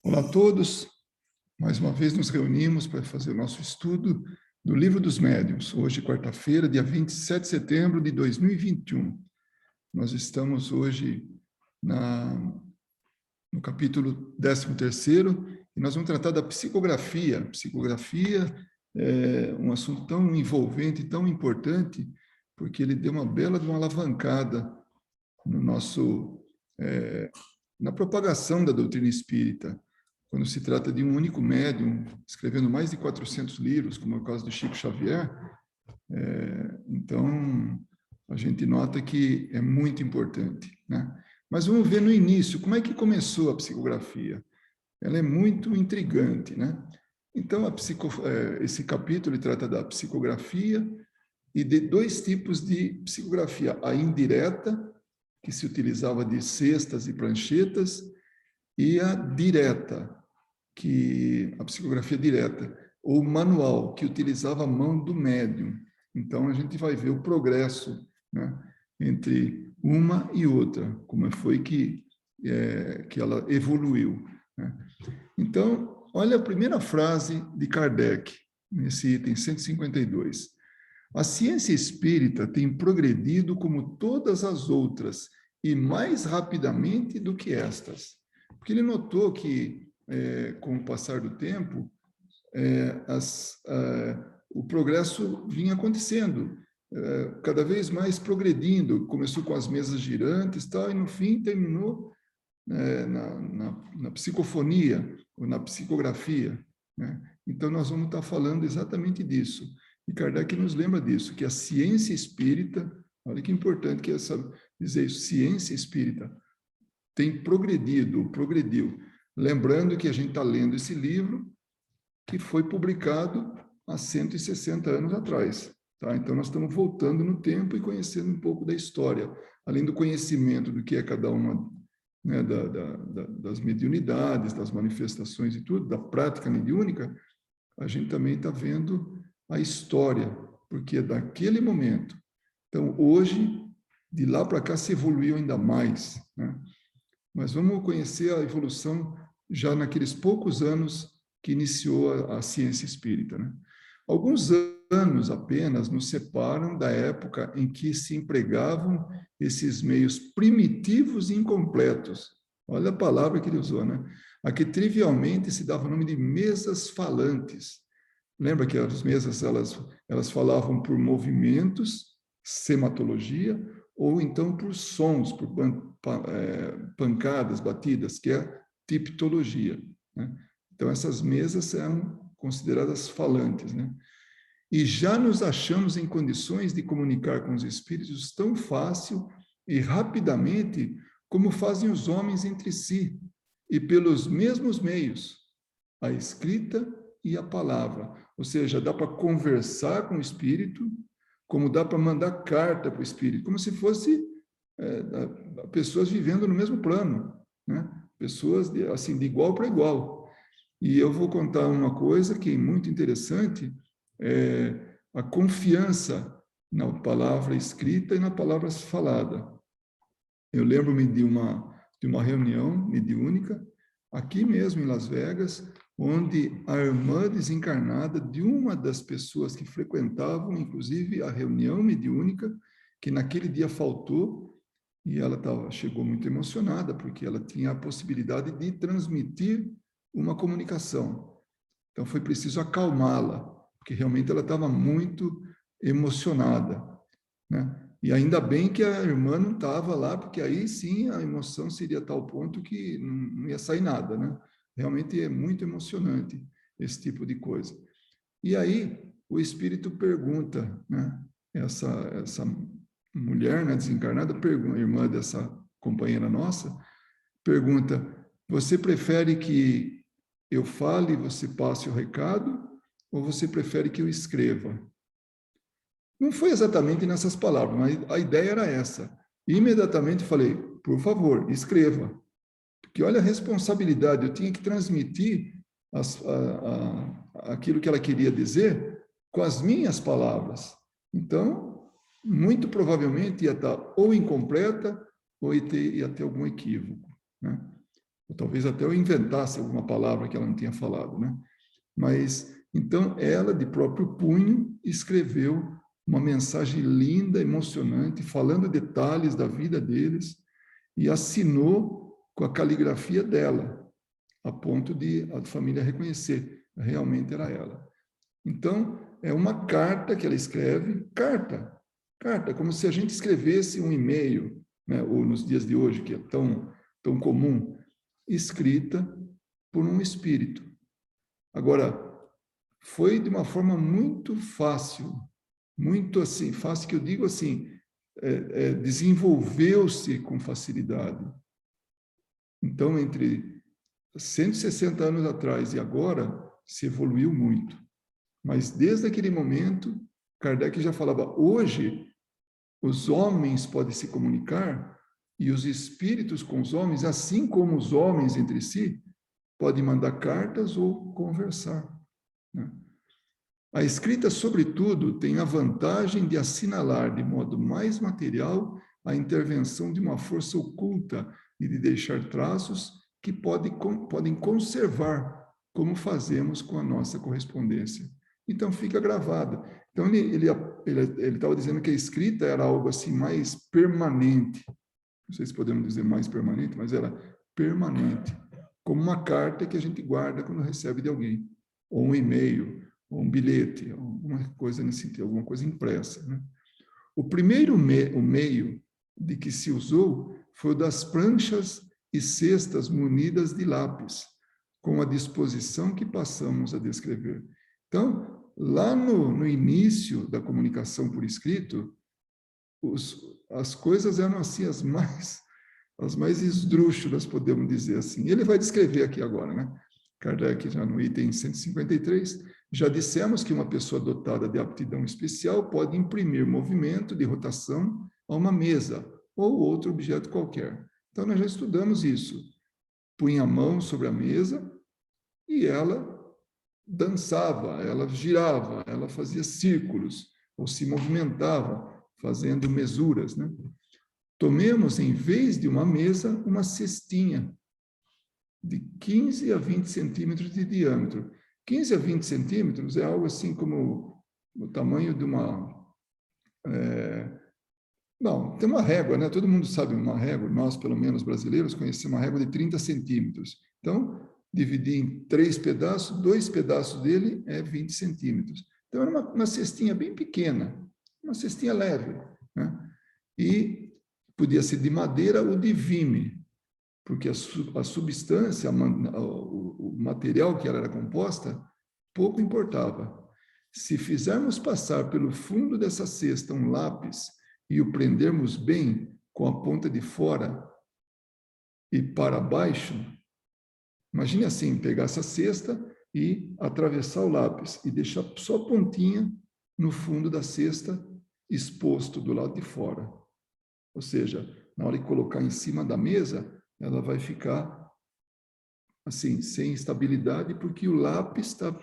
Olá a todos, mais uma vez nos reunimos para fazer o nosso estudo do Livro dos Médiuns, hoje quarta-feira, dia 27 de setembro de 2021. Nós estamos hoje no capítulo 13º e nós vamos tratar da psicografia. Psicografia é um assunto tão envolvente, tão importante, porque ele deu uma bela de uma alavancada no na propagação da doutrina espírita. Quando se trata de um único médium, escrevendo mais de 400 livros, como é o caso do Chico Xavier, então a gente nota que é muito importante, né? Mas vamos ver no início, como é que começou a psicografia? Ela é muito intrigante, né? Então, esse capítulo trata da psicografia e de dois tipos de psicografia. A indireta, que se utilizava de cestas e pranchetas, e a direta, a psicografia direta, ou manual, que utilizava a mão do médium. Então, a gente vai ver o progresso, né, entre uma e outra, como foi que ela evoluiu, né? Então, olha a primeira frase de Kardec, nesse item 152. A ciência espírita tem progredido como todas as outras e mais rapidamente do que estas. Porque ele notou que, com o passar do tempo, o progresso vinha acontecendo, cada vez mais progredindo. Começou com as mesas girantes, tal, e no fim terminou na psicofonia, ou na psicografia, né? Então, nós vamos estar falando exatamente disso. E Kardec nos lembra disso, que a ciência espírita, olha que importante que é dizer isso, ciência espírita, tem progrediu. Lembrando que a gente está lendo esse livro que foi publicado há 160 anos atrás, tá? Então, nós estamos voltando no tempo e conhecendo um pouco da história, além do conhecimento do que é cada uma, né, das mediunidades, das manifestações e tudo, da prática mediúnica. A gente também está vendo a história, porque é daquele momento. Então, hoje, de lá para cá, se evoluiu ainda mais, né? Mas vamos conhecer a evolução já naqueles poucos anos que iniciou a ciência espírita, né? Alguns anos apenas nos separam da época em que se empregavam esses meios primitivos e incompletos. Olha a palavra que ele usou, né? A que trivialmente se dava o nome de mesas falantes. Lembra que as mesas elas falavam por movimentos, sematologia, ou então por sons, por pancadas, batidas, que é tiptologia, né? Então, essas mesas eram consideradas falantes, né? E já nos achamos em condições de comunicar com os espíritos tão fácil e rapidamente como fazem os homens entre si, e pelos mesmos meios, a escrita e a palavra. Ou seja, dá para conversar com o espírito, como dá para mandar carta para o espírito, como se fosse pessoas vivendo no mesmo plano, né? Pessoas assim, de igual para igual. E eu vou contar uma coisa que é muito interessante, a confiança na palavra escrita e na palavra falada. Eu lembro-me de uma reunião mediúnica, aqui mesmo em Las Vegas, onde a irmã desencarnada de uma das pessoas que frequentavam, inclusive, a reunião mediúnica, que naquele dia faltou, e ela chegou muito emocionada, porque ela tinha a possibilidade de transmitir uma comunicação. Então, foi preciso acalmá-la, porque realmente ela estava muito emocionada, né? E ainda bem que a irmã não estava lá, porque aí sim a emoção seria a tal ponto que não ia sair nada, né? Realmente é muito emocionante esse tipo de coisa. E aí o espírito pergunta, né? Essa mulher, né, desencarnada, pergunta, irmã dessa companheira nossa, pergunta: você prefere que eu fale e você passe o recado, ou você prefere que eu escreva? Não foi exatamente nessas palavras, mas a ideia era essa. Imediatamente falei: por favor, escreva. Porque olha a responsabilidade, eu tinha que transmitir aquilo que ela queria dizer com as minhas palavras. Então, muito provavelmente ia estar ou incompleta ou ia ter algum equívoco, né? ou talvez até eu inventasse alguma palavra que ela não tinha falado, né? Mas, então, ela, de próprio punho, escreveu uma mensagem linda, emocionante, falando detalhes da vida deles, e assinou com a caligrafia dela, a ponto de a família reconhecer, realmente era ela. Então, é uma carta que ela escreve, carta, como se a gente escrevesse um e-mail, né, ou nos dias de hoje, que é tão comum, escrita por um espírito. Agora, foi de uma forma muito fácil, muito assim, fácil que eu digo assim, desenvolveu-se com facilidade. Então, entre 160 anos atrás e agora, se evoluiu muito. Mas desde aquele momento, Kardec já falava, hoje os homens podem se comunicar e os espíritos com os homens, assim como os homens entre si, podem mandar cartas ou conversar, né? A escrita, sobretudo, tem a vantagem de assinalar de modo mais material a intervenção de uma força oculta e de deixar traços que podem conservar, como fazemos com a nossa correspondência. Então, fica gravada. Então, ele estava dizendo que a escrita era algo assim mais permanente. Não sei se podemos dizer mais permanente, mas era permanente. Como uma carta que a gente guarda quando recebe de alguém. Ou um e-mail, ou um bilhete, alguma coisa nesse sentido, alguma coisa impressa, né? O primeiro o meio de que se usou foi o das pranchas e cestas munidas de lápis, com a disposição que passamos a descrever. Então, lá no início da comunicação por escrito, as coisas eram assim as mais esdrúxulas, podemos dizer assim. Ele vai descrever aqui agora, né? Kardec, já no item 153, já dissemos que uma pessoa dotada de aptidão especial pode imprimir movimento de rotação a uma mesa ou outro objeto qualquer. Então, nós já estudamos isso. Punha a mão sobre a mesa e ela dançava, ela girava, ela fazia círculos, ou se movimentava, fazendo mesuras, né? Tomemos, em vez de uma mesa, uma cestinha de 15 a 20 centímetros de diâmetro. 15 a 20 centímetros é algo assim como o tamanho de uma... Não, tem uma régua, né? Todo mundo sabe uma régua, nós, pelo menos, brasileiros, conhecemos uma régua de 30 centímetros. Então, dividir em 3 pedaços, 2 pedaços dele é 20 centímetros. Então, era uma cestinha bem pequena, uma cestinha leve, né? E podia ser de madeira ou de vime, porque a substância, o material que ela era composta, pouco importava. Se fizermos passar pelo fundo dessa cesta um lápis e o prendermos bem com a ponta de fora e para baixo, imagine assim, pegar essa cesta e atravessar o lápis e deixar só a pontinha no fundo da cesta exposto do lado de fora. Ou seja, na hora de colocar em cima da mesa, ela vai ficar assim, sem estabilidade, porque o lápis está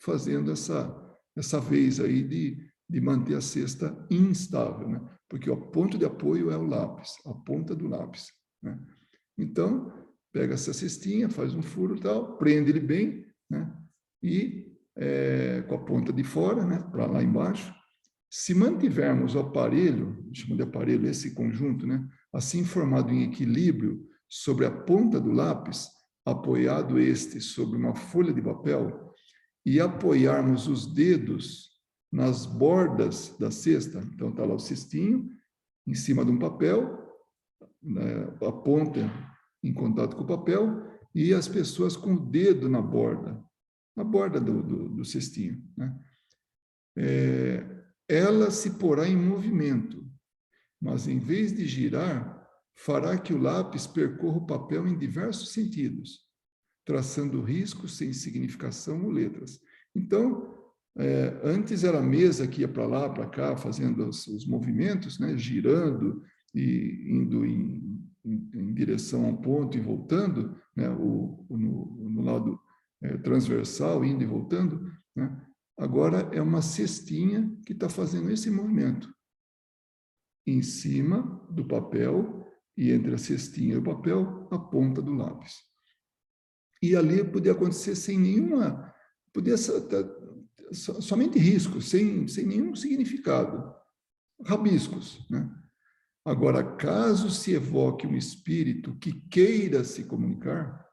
fazendo essa vez aí de manter a cesta instável, né? Porque o ponto de apoio é o lápis, a ponta do lápis, né? Então, pega essa cestinha, faz um furo e tal, prende ele bem, né? E com a ponta de fora, né? Para lá embaixo. Se mantivermos o aparelho, chama de aparelho esse conjunto, né? Assim formado em equilíbrio sobre a ponta do lápis, apoiado este sobre uma folha de papel, e apoiarmos os dedos nas bordas da cesta, então está lá o cestinho, em cima de um papel, né, a ponta em contato com o papel, e as pessoas com o dedo na borda do cestinho, né? Ela se porá em movimento, mas em vez de girar, fará que o lápis percorra o papel em diversos sentidos, traçando riscos sem significação ou letras. Então, antes era a mesa que ia para lá, para cá, fazendo os movimentos, né, girando e indo em direção a um ponto e voltando, né, no lado transversal, indo e voltando, né? Agora é uma cestinha que está fazendo esse movimento em cima do papel e entre a cestinha e o papel, a ponta do lápis. E ali podia acontecer sem nenhuma... Podia somente riscos, sem nenhum significado. Rabiscos, né? Agora, caso se evoque um espírito que queira se comunicar,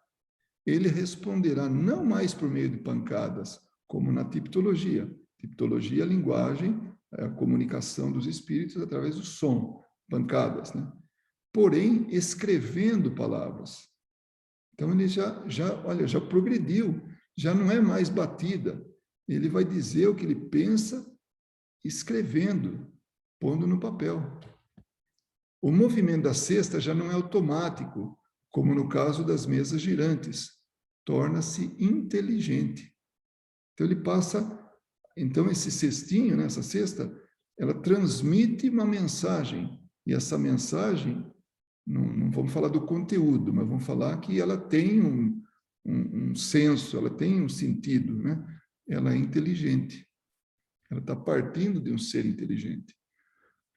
ele responderá não mais por meio de pancadas, como na tipologia. Tipologia, a linguagem, a comunicação dos espíritos através do som, pancadas, né? Porém, escrevendo palavras. Então, ele já progrediu, já não é mais batida. Ele vai dizer o que ele pensa escrevendo, pondo no papel. O movimento da cesta já não é automático, como no caso das mesas girantes. Torna-se inteligente. Então, ele passa... Então, esse cestinho, né, essa cesta, ela transmite uma mensagem. E essa mensagem, não vamos falar do conteúdo, mas vamos falar que ela tem um senso, ela tem um sentido, né? Ela é inteligente. Ela está partindo de um ser inteligente.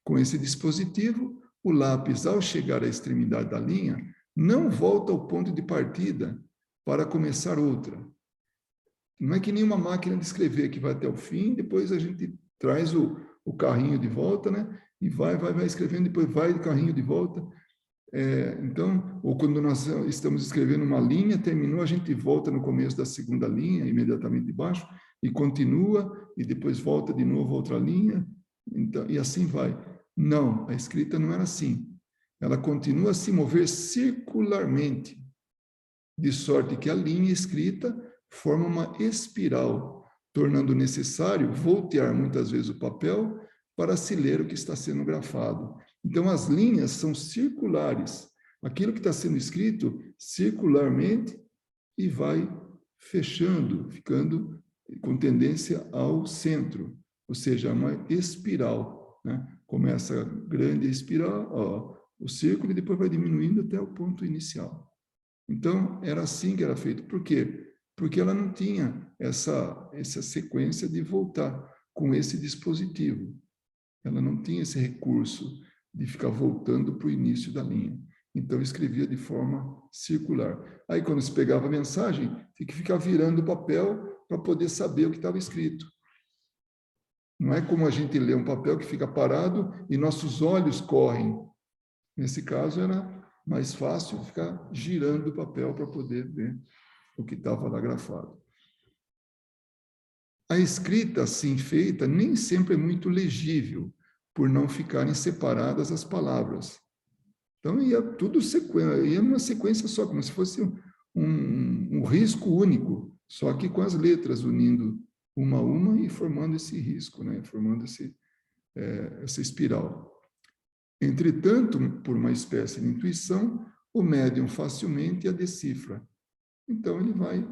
Com esse dispositivo, o lápis, ao chegar à extremidade da linha, não volta ao ponto de partida para começar outra. Não é que nem uma máquina de escrever que vai até o fim, depois a gente traz o carrinho de volta, né? E vai escrevendo, depois vai o carrinho de volta. Então, ou quando nós estamos escrevendo uma linha, terminou, a gente volta no começo da segunda linha, imediatamente de baixo, e continua, e depois volta de novo a outra linha, então, e assim vai. Não, a escrita não era assim. Ela continua a se mover circularmente, de sorte que a linha escrita forma uma espiral, tornando necessário voltear muitas vezes o papel para se ler o que está sendo grafado. Então, as linhas são circulares. Aquilo que está sendo escrito circularmente e vai fechando, ficando com tendência ao centro, ou seja, uma espiral, né? Começa a grande espiral, ó, o círculo, e depois vai diminuindo até o ponto inicial. Então, era assim que era feito. Por quê? Porque ela não tinha essa sequência de voltar com esse dispositivo. Ela não tinha esse recurso de ficar voltando para o início da linha. Então, escrevia de forma circular. Aí, quando se pegava a mensagem, tinha que ficar virando o papel para poder saber o que estava escrito. Não é como a gente lê um papel que fica parado e nossos olhos correm. Nesse caso, era mais fácil ficar girando o papel para poder ver o que estava lá grafado. A escrita assim feita nem sempre é muito legível, por não ficarem separadas as palavras. Então, ia tudo ia numa sequência só, como se fosse um risco único, só que com as letras unindo uma a uma e formando esse risco, né? Formando essa espiral. Entretanto, por uma espécie de intuição, o médium facilmente a decifra. Então, ele vai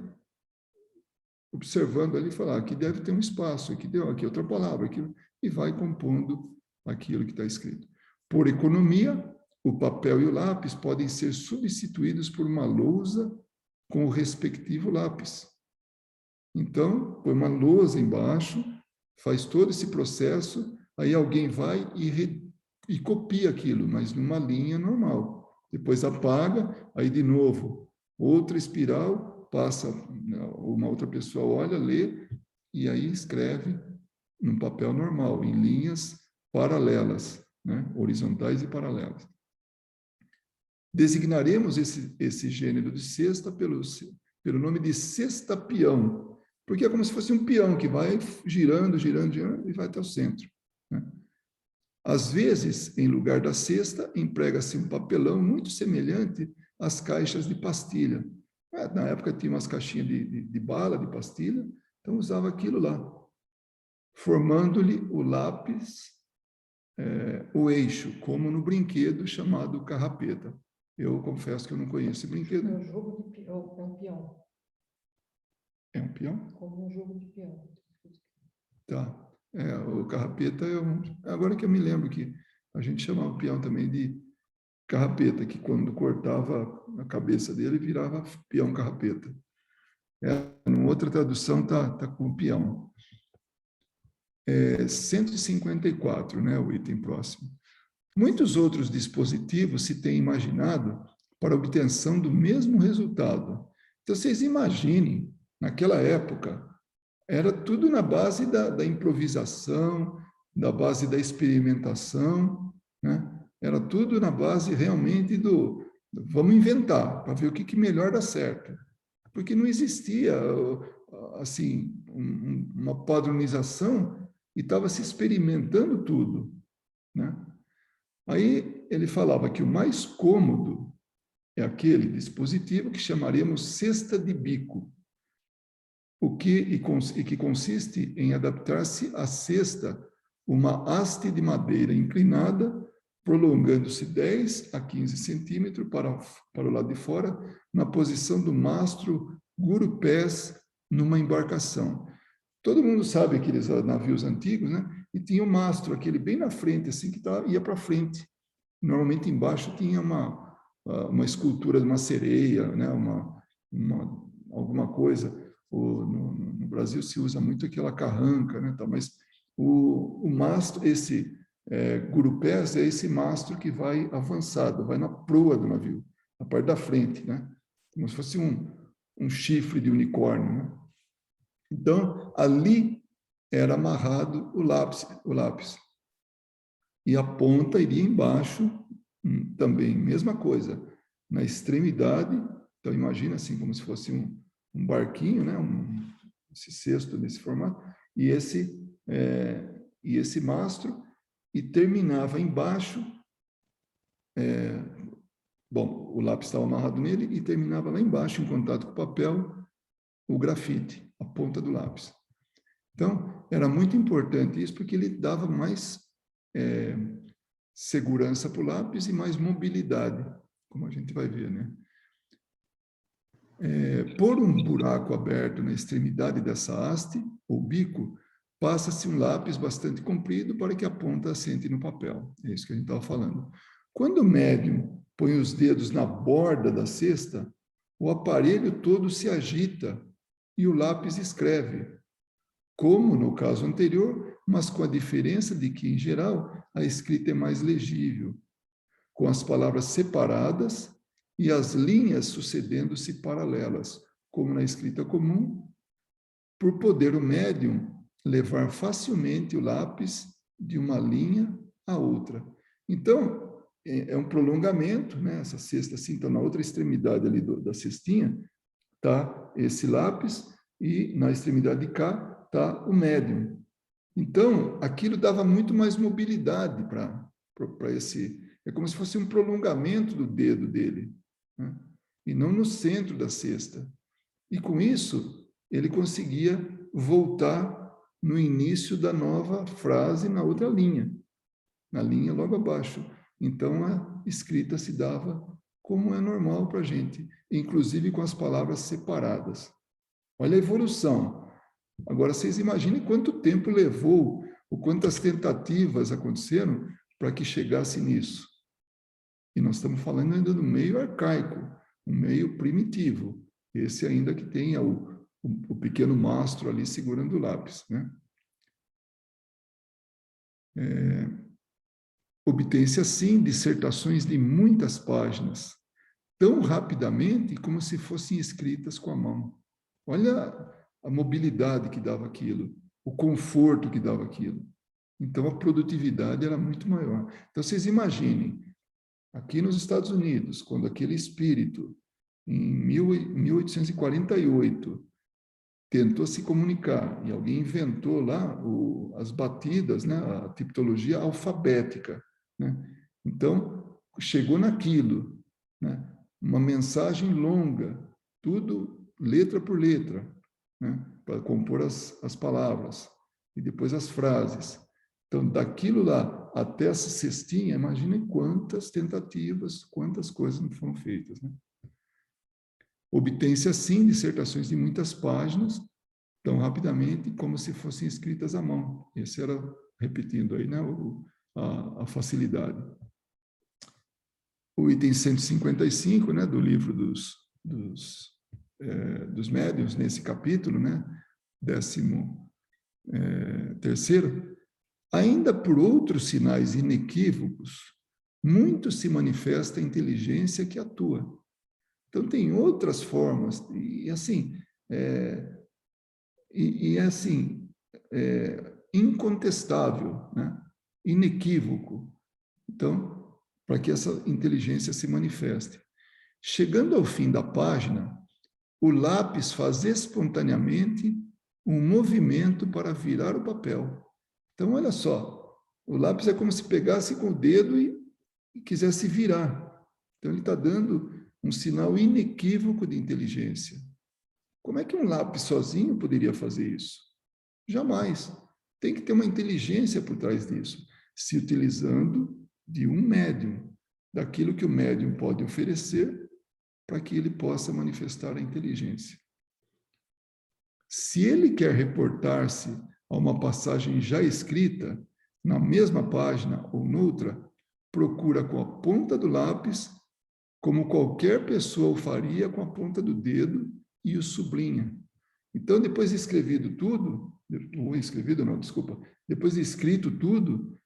observando ali e falar, aqui deve ter um espaço, aqui deu, aqui outra palavra, aqui, e vai compondo aquilo que está escrito. Por economia, o papel e o lápis podem ser substituídos por uma lousa com o respectivo lápis. Então, põe uma lousa embaixo, faz todo esse processo, aí alguém vai e copia aquilo, mas numa linha normal. Depois apaga, aí de novo, outra espiral, passa, uma outra pessoa olha, lê, e aí escreve num papel normal, em linhas paralelas, né? Horizontais e paralelas. Designaremos esse gênero de cesta pelo nome de cesta-peão, porque é como se fosse um peão que vai girando, girando, girando e vai até o centro, né? Às vezes, em lugar da cesta, emprega-se um papelão muito semelhante às caixas de pastilha. Na época tinha umas caixinhas de bala, de pastilha, então usava aquilo lá, formando-lhe o lápis, o eixo, como no brinquedo chamado carrapeta. Eu confesso que eu não conheço esse brinquedo. É um jogo de é um peão. É um peão? Como um jogo de peão. Tá. O carrapeta é agora que eu me lembro que a gente chamava o peão também de carrapeta, que quando cortava a cabeça dele virava peão carrapeta. Em outra tradução tá com peão. 154, né, o item próximo. Muitos outros dispositivos se têm imaginado para obtenção do mesmo resultado, Então, vocês imaginem, naquela época, era tudo na base da improvisação, da base da experimentação, né? Era tudo na base realmente do vamos inventar, para ver o que melhor dá certo. Porque não existia, assim, uma padronização e estava se experimentando tudo, né? Aí ele falava que o mais cômodo é aquele dispositivo que chamaríamos cesta de bico, que consiste em adaptar-se à cesta uma haste de madeira inclinada, prolongando-se 10 a 15 centímetros para o lado de fora, na posição do mastro gurupés numa embarcação. Todo mundo sabe aqueles navios antigos, né? E tinha um mastro, aquele bem na frente, assim, que ia para frente. Normalmente embaixo tinha uma escultura de uma sereia, né? Alguma coisa. No Brasil se usa muito aquela carranca, né? Mas o mastro, esse gurupés, é esse mastro que vai avançado, vai na proa do navio, na parte da frente, né? Como se fosse um chifre de unicórnio, né? Então, ali era amarrado o lápis. E a ponta iria embaixo, também, mesma coisa, na extremidade. Então, imagina assim, como se fosse um barquinho, né? Esse cesto desse formato, e esse mastro, e terminava embaixo, o lápis estava amarrado nele, e terminava lá embaixo, em contato com o papel, o grafite, a ponta do lápis. Então, era muito importante isso, porque ele dava mais segurança para o lápis e mais mobilidade, como a gente vai ver, né? Por um buraco aberto na extremidade dessa haste, ou bico, passa-se um lápis bastante comprido para que a ponta assente no papel. É isso que a gente estava falando. Quando o médium põe os dedos na borda da cesta, o aparelho todo se agita e o lápis escreve, como no caso anterior, mas com a diferença de que, em geral, a escrita é mais legível, com as palavras separadas e as linhas sucedendo-se paralelas, como na escrita comum, por poder o médium levar facilmente o lápis de uma linha a outra. Então, é um prolongamento, né? Essa cesta, assim, então, na outra extremidade ali da cestinha, está esse lápis, e na extremidade de cá está o médium. Então, aquilo dava muito mais mobilidade para esse... É como se fosse um prolongamento do dedo dele, né? E não no centro da cesta. E com isso, ele conseguia voltar no início da nova frase na outra linha, na linha logo abaixo. Então, a escrita se dava como é normal para a gente, inclusive com as palavras separadas. Olha a evolução. Agora, vocês imaginem quanto tempo levou, ou quantas tentativas aconteceram para que chegasse nisso. E nós estamos falando ainda do meio arcaico, um meio primitivo. Esse ainda que tenha o pequeno mastro ali segurando o lápis, né? Obtém-se, assim, dissertações de muitas páginas, tão rapidamente como se fossem escritas com a mão. Olha a mobilidade que dava aquilo, o conforto que dava aquilo. Então, a produtividade era muito maior. Então, vocês imaginem, aqui nos Estados Unidos, quando aquele espírito, em 1848, tentou se comunicar, e alguém inventou lá as batidas, né, a tipologia alfabética, né? Então, chegou naquilo, né, uma mensagem longa, tudo letra por letra, né, para compor as palavras, e depois as frases. Então, daquilo lá até essa cestinha, imaginem quantas tentativas, quantas coisas não foram feitas, né? Obtém-se, assim, dissertações de muitas páginas, tão rapidamente como se fossem escritas à mão. Esse era, repetindo aí, né, a facilidade. O item 155, né, do livro dos médiuns, nesse capítulo, né, 13º, ainda por outros sinais inequívocos, muito se manifesta a inteligência que atua. Então, tem outras formas, e assim, incontestável, né? Inequívoco. Então, para que essa inteligência se manifeste. Chegando ao fim da página, o lápis faz espontaneamente um movimento para virar o papel. Então, olha só, o lápis é como se pegasse com o dedo e quisesse virar. Então, ele está dando um sinal inequívoco de inteligência. Como é que um lápis sozinho poderia fazer isso? Jamais. Tem que ter uma inteligência por trás disso, se utilizando de um médium, daquilo que o médium pode oferecer para que ele possa manifestar a inteligência. Se ele quer reportar-se a uma passagem já escrita, na mesma página ou noutra, procura com a ponta do lápis, como qualquer pessoa o faria com a ponta do dedo, e o sublinha. Então, depois de escrevido tudo, depois de escrito tudo,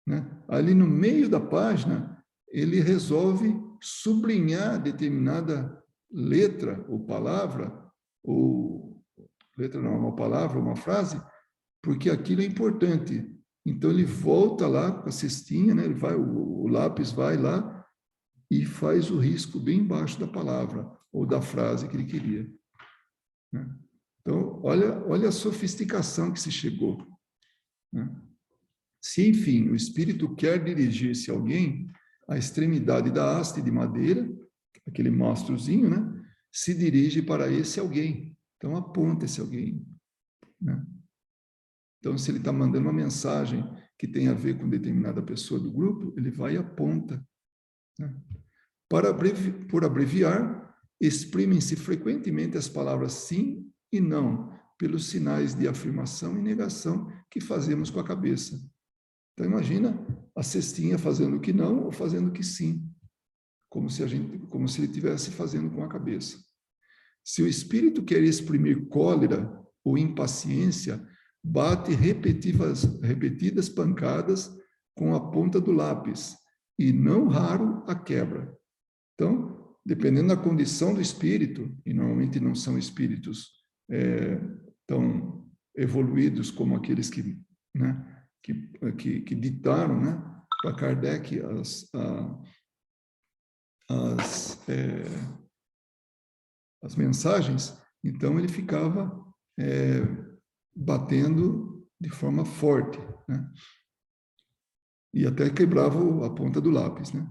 né, ali no meio da página, ele resolve sublinhar determinada letra ou palavra, ou letra não, uma palavra, uma frase, porque aquilo é importante. Então, ele volta lá com a cestinha, né, ele vai, o lápis vai lá e faz o risco bem embaixo da palavra ou da frase que ele queria. Né? Então, olha a sofisticação que se chegou. Né? Se, enfim, o espírito quer dirigir-se a alguém, a extremidade da haste de madeira, aquele mostrozinho, né, se dirige para esse alguém. Então, aponta esse alguém. Né? Então, se ele está mandando uma mensagem que tem a ver com determinada pessoa do grupo, ele vai e aponta. Né? Por abreviar, exprimem-se frequentemente as palavras sim e não, pelos sinais de afirmação e negação que fazemos com a cabeça. Então, imagina a cestinha fazendo que não ou fazendo que sim, como se ele estivesse fazendo com a cabeça. Se o espírito quer exprimir cólera ou impaciência, bate repetidas pancadas com a ponta do lápis, e não raro a quebra. Então, dependendo da condição do espírito, e normalmente não são espíritos tão evoluídos como aqueles que, né, que ditaram, né, para Kardec as mensagens, então ele ficava batendo de forma forte, né? E até quebrava a ponta do lápis, né?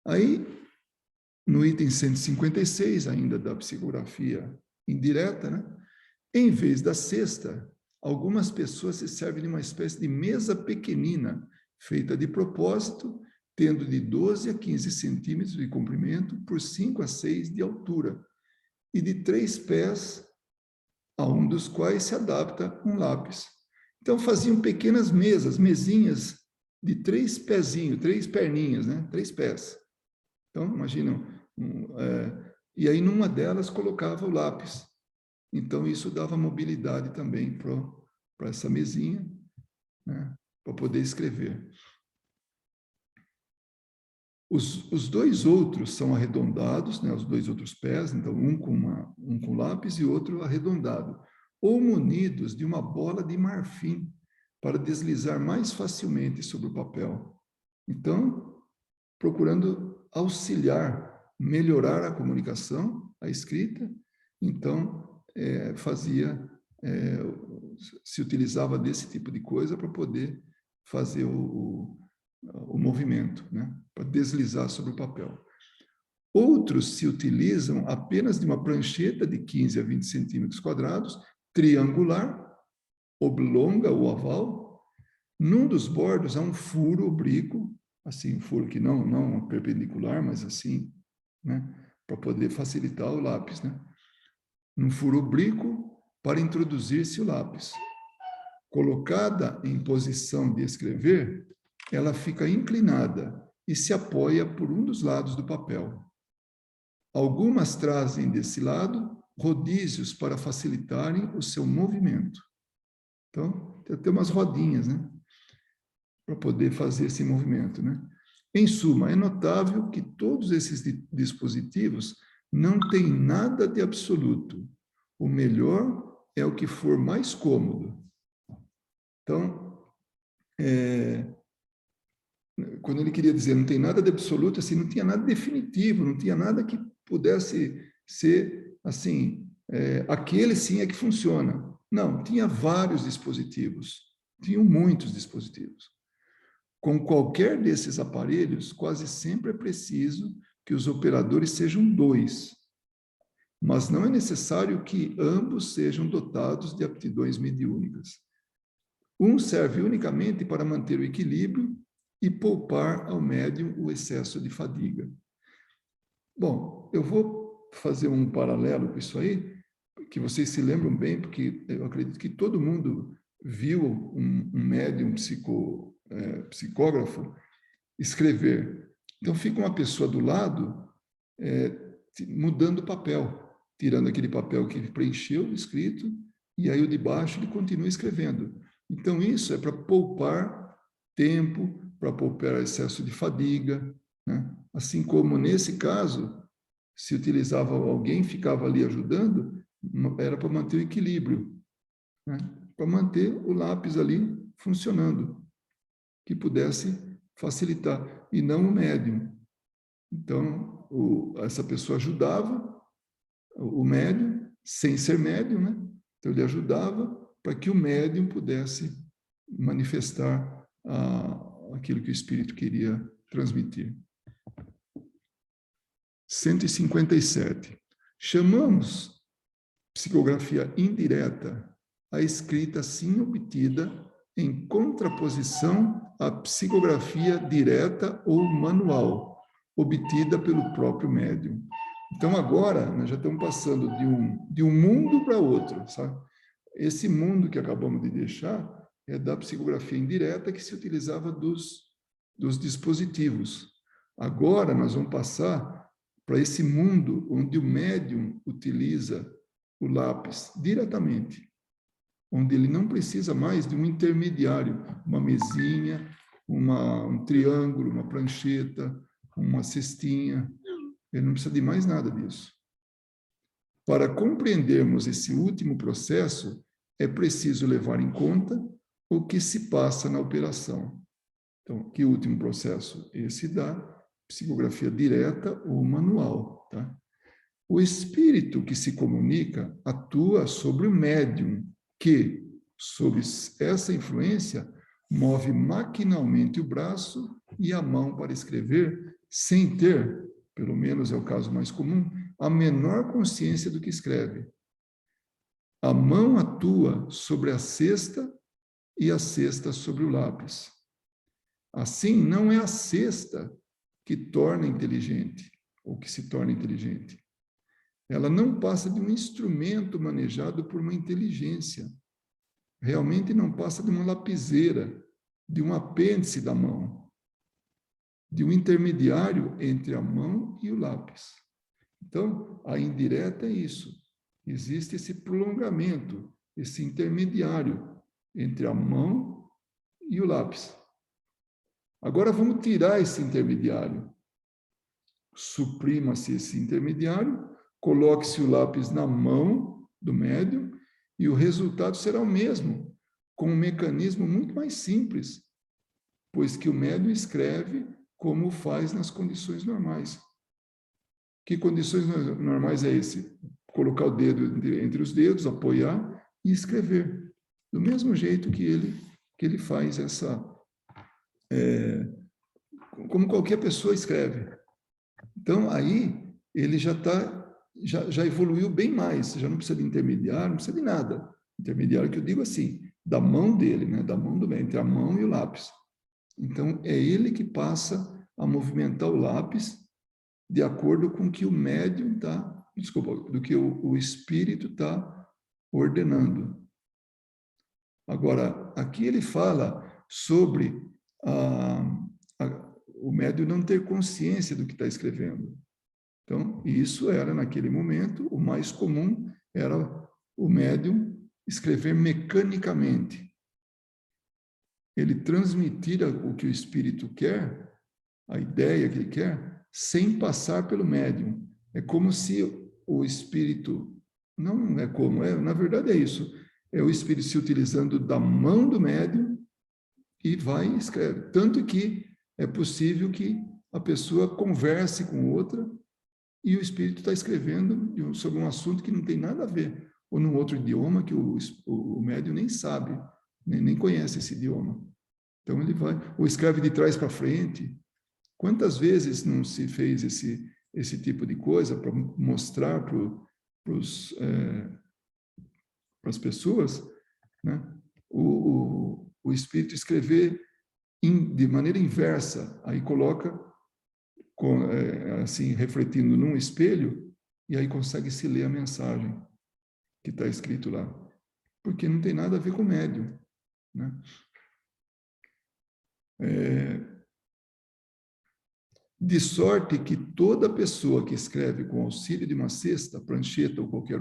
Aí, no item 156, ainda da psicografia indireta, né? Em vez da cesta, algumas pessoas se servem de uma espécie de mesa pequenina, feita de propósito, tendo de 12 a 15 centímetros de comprimento por 5 a 6 de altura, e de 3 pés, a um dos quais se adapta um lápis. Então, faziam pequenas mesinhas de 3 pezinhos, 3 perninhas, né? 3 pés. Então, imaginam, e aí numa delas colocava o lápis. Então, isso dava mobilidade também para essa mesinha, né? Para poder escrever. Os dois outros são arredondados, né? Os dois outros pés, então um com lápis e outro arredondado, ou munidos de uma bola de marfim para deslizar mais facilmente sobre o papel. Então, procurando auxiliar, melhorar a comunicação, a escrita, então se utilizava desse tipo de coisa para poder fazer o movimento, né? Para deslizar sobre o papel. Outros se utilizam apenas de uma prancheta de 15 a 20 centímetros quadrados, triangular, oblonga ou oval. Num dos bordos há um furo oblíquo, assim, um furo que não perpendicular, mas assim, né? Para poder facilitar o lápis, né? Num furo oblíquo para introduzir-se o lápis. Colocada em posição de escrever, ela fica inclinada e se apoia por um dos lados do papel. Algumas trazem desse lado rodízios para facilitarem o seu movimento. Então, tem até umas rodinhas, né? Para poder fazer esse movimento, né? Em suma, é notável que todos esses dispositivos não têm nada de absoluto. O melhor é o que for mais cômodo. Então, quando ele queria dizer não tem nada de absoluto, assim, não tinha nada definitivo, não tinha nada que pudesse ser, assim, aquele sim é que funciona. Não, tinha vários dispositivos, tinham muitos dispositivos. Com qualquer desses aparelhos, quase sempre é preciso que os operadores sejam dois, mas não é necessário que ambos sejam dotados de aptidões mediúnicas. Um serve unicamente para manter o equilíbrio e poupar ao médium o excesso de fadiga. Bom, eu vou fazer um paralelo com isso aí, que vocês se lembram bem, porque eu acredito que todo mundo viu um médium psicógrafo escrever. Então, fica uma pessoa do lado mudando o papel, tirando aquele papel que ele preencheu, escrito, e aí o de baixo ele continua escrevendo. Então, isso é para poupar tempo, para poupar excesso de fadiga, né? Assim como, nesse caso, se utilizava alguém, ficava ali ajudando, era para manter o equilíbrio, né? Para manter o lápis ali funcionando, que pudesse facilitar, e não o médium. Então, essa pessoa ajudava o médium, sem ser médium, né? Então, ele ajudava para que o médium pudesse manifestar aquilo que o espírito queria transmitir. 157. Chamamos psicografia indireta a escrita assim obtida em contraposição à psicografia direta ou manual, obtida pelo próprio médium. Então, agora, nós já estamos passando de um mundo para outro, sabe? Esse mundo que acabamos de deixar é da psicografia indireta que se utilizava dos dispositivos. Agora, nós vamos passar para esse mundo onde o médium utiliza o lápis diretamente, onde ele não precisa mais de um intermediário, uma mesinha, um triângulo, uma prancheta, uma cestinha. Ele não precisa de mais nada disso. Para compreendermos esse último processo, é preciso levar em conta o que se passa na operação. Então, que último processo? Esse da psicografia direta ou manual, tá? O espírito que se comunica atua sobre o médium, que, sob essa influência, move maquinalmente o braço e a mão para escrever, sem ter, pelo menos é o caso mais comum, a menor consciência do que escreve. A mão atua sobre a cesta e a cesta sobre o lápis. Assim, não é a cesta que torna inteligente, ou que se torna inteligente. Ela não passa de um instrumento manejado por uma inteligência. Realmente não passa de uma lapiseira, de um apêndice da mão, de um intermediário entre a mão e o lápis. Então, a indireta é isso. Existe esse prolongamento, esse intermediário entre a mão e o lápis. Agora vamos tirar esse intermediário. Suprima-se esse intermediário, coloque-se o lápis na mão do médium e o resultado será o mesmo, com um mecanismo muito mais simples, pois que o médium escreve como faz nas condições normais. Que condições normais é esse? Colocar o dedo entre os dedos, apoiar e escrever. Do mesmo jeito que ele faz como qualquer pessoa escreve. Então, aí, ele já evoluiu bem mais, já não precisa de intermediário, não precisa de nada. Intermediário que eu digo assim, da mão dele, né? Da mão do médium, entre a mão e o lápis. Então, é ele que passa a movimentar o lápis de acordo com o que o médium do que o espírito está ordenando. Agora, aqui ele fala sobre o médium não ter consciência do que está escrevendo. Então, isso era, naquele momento, o mais comum era o médium escrever mecanicamente. Ele transmitir o que o espírito quer a ideia que ele quer, sem passar pelo médium. É como se o espírito, não é como, na verdade é isso, é o espírito se utilizando da mão do médium e vai e escreve. Tanto que é possível que a pessoa converse com outra e o espírito está escrevendo sobre um assunto que não tem nada a ver, ou num outro idioma que o médium nem sabe, nem conhece esse idioma. Então ele vai, ou escreve de trás para frente. Quantas vezes não se fez esse tipo de coisa para mostrar para as pessoas, né? O espírito escrever de maneira inversa, aí coloca assim, refletindo num espelho, e aí consegue se ler a mensagem que está escrito lá. Porque não tem nada a ver com o médium, né? De sorte que toda pessoa que escreve com auxílio de uma cesta, prancheta ou qualquer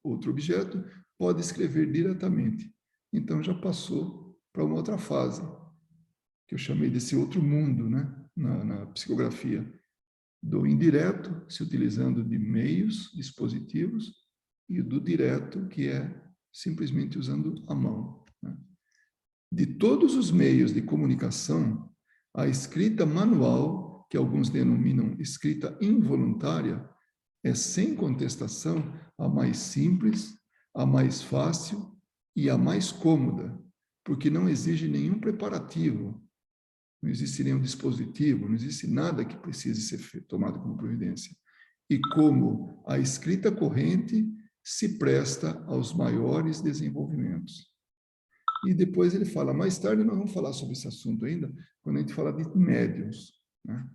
outro objeto, pode escrever diretamente. Então já passou para uma outra fase, que eu chamei desse outro mundo, né? Na psicografia. Do indireto, se utilizando de meios, dispositivos, e do direto, que é simplesmente usando a mão, né? De todos os meios de comunicação, a escrita manual, que alguns denominam escrita involuntária, é sem contestação a mais simples, a mais fácil e a mais cômoda, porque não exige nenhum preparativo, não existe nenhum dispositivo, não existe nada que precise ser tomado como providência. E como a escrita corrente se presta aos maiores desenvolvimentos. E depois ele fala, mais tarde nós vamos falar sobre esse assunto ainda, quando a gente fala de médiuns, né?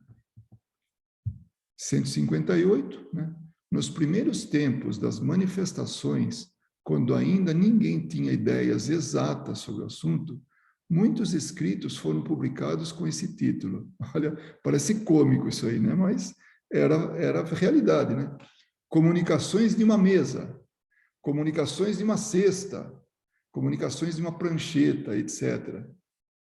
158, né? Nos primeiros tempos das manifestações, quando ainda ninguém tinha ideias exatas sobre o assunto, muitos escritos foram publicados com esse título. Olha, parece cômico isso aí, né? Mas era a realidade, né? Comunicações de uma mesa, comunicações de uma cesta, comunicações de uma prancheta, etc.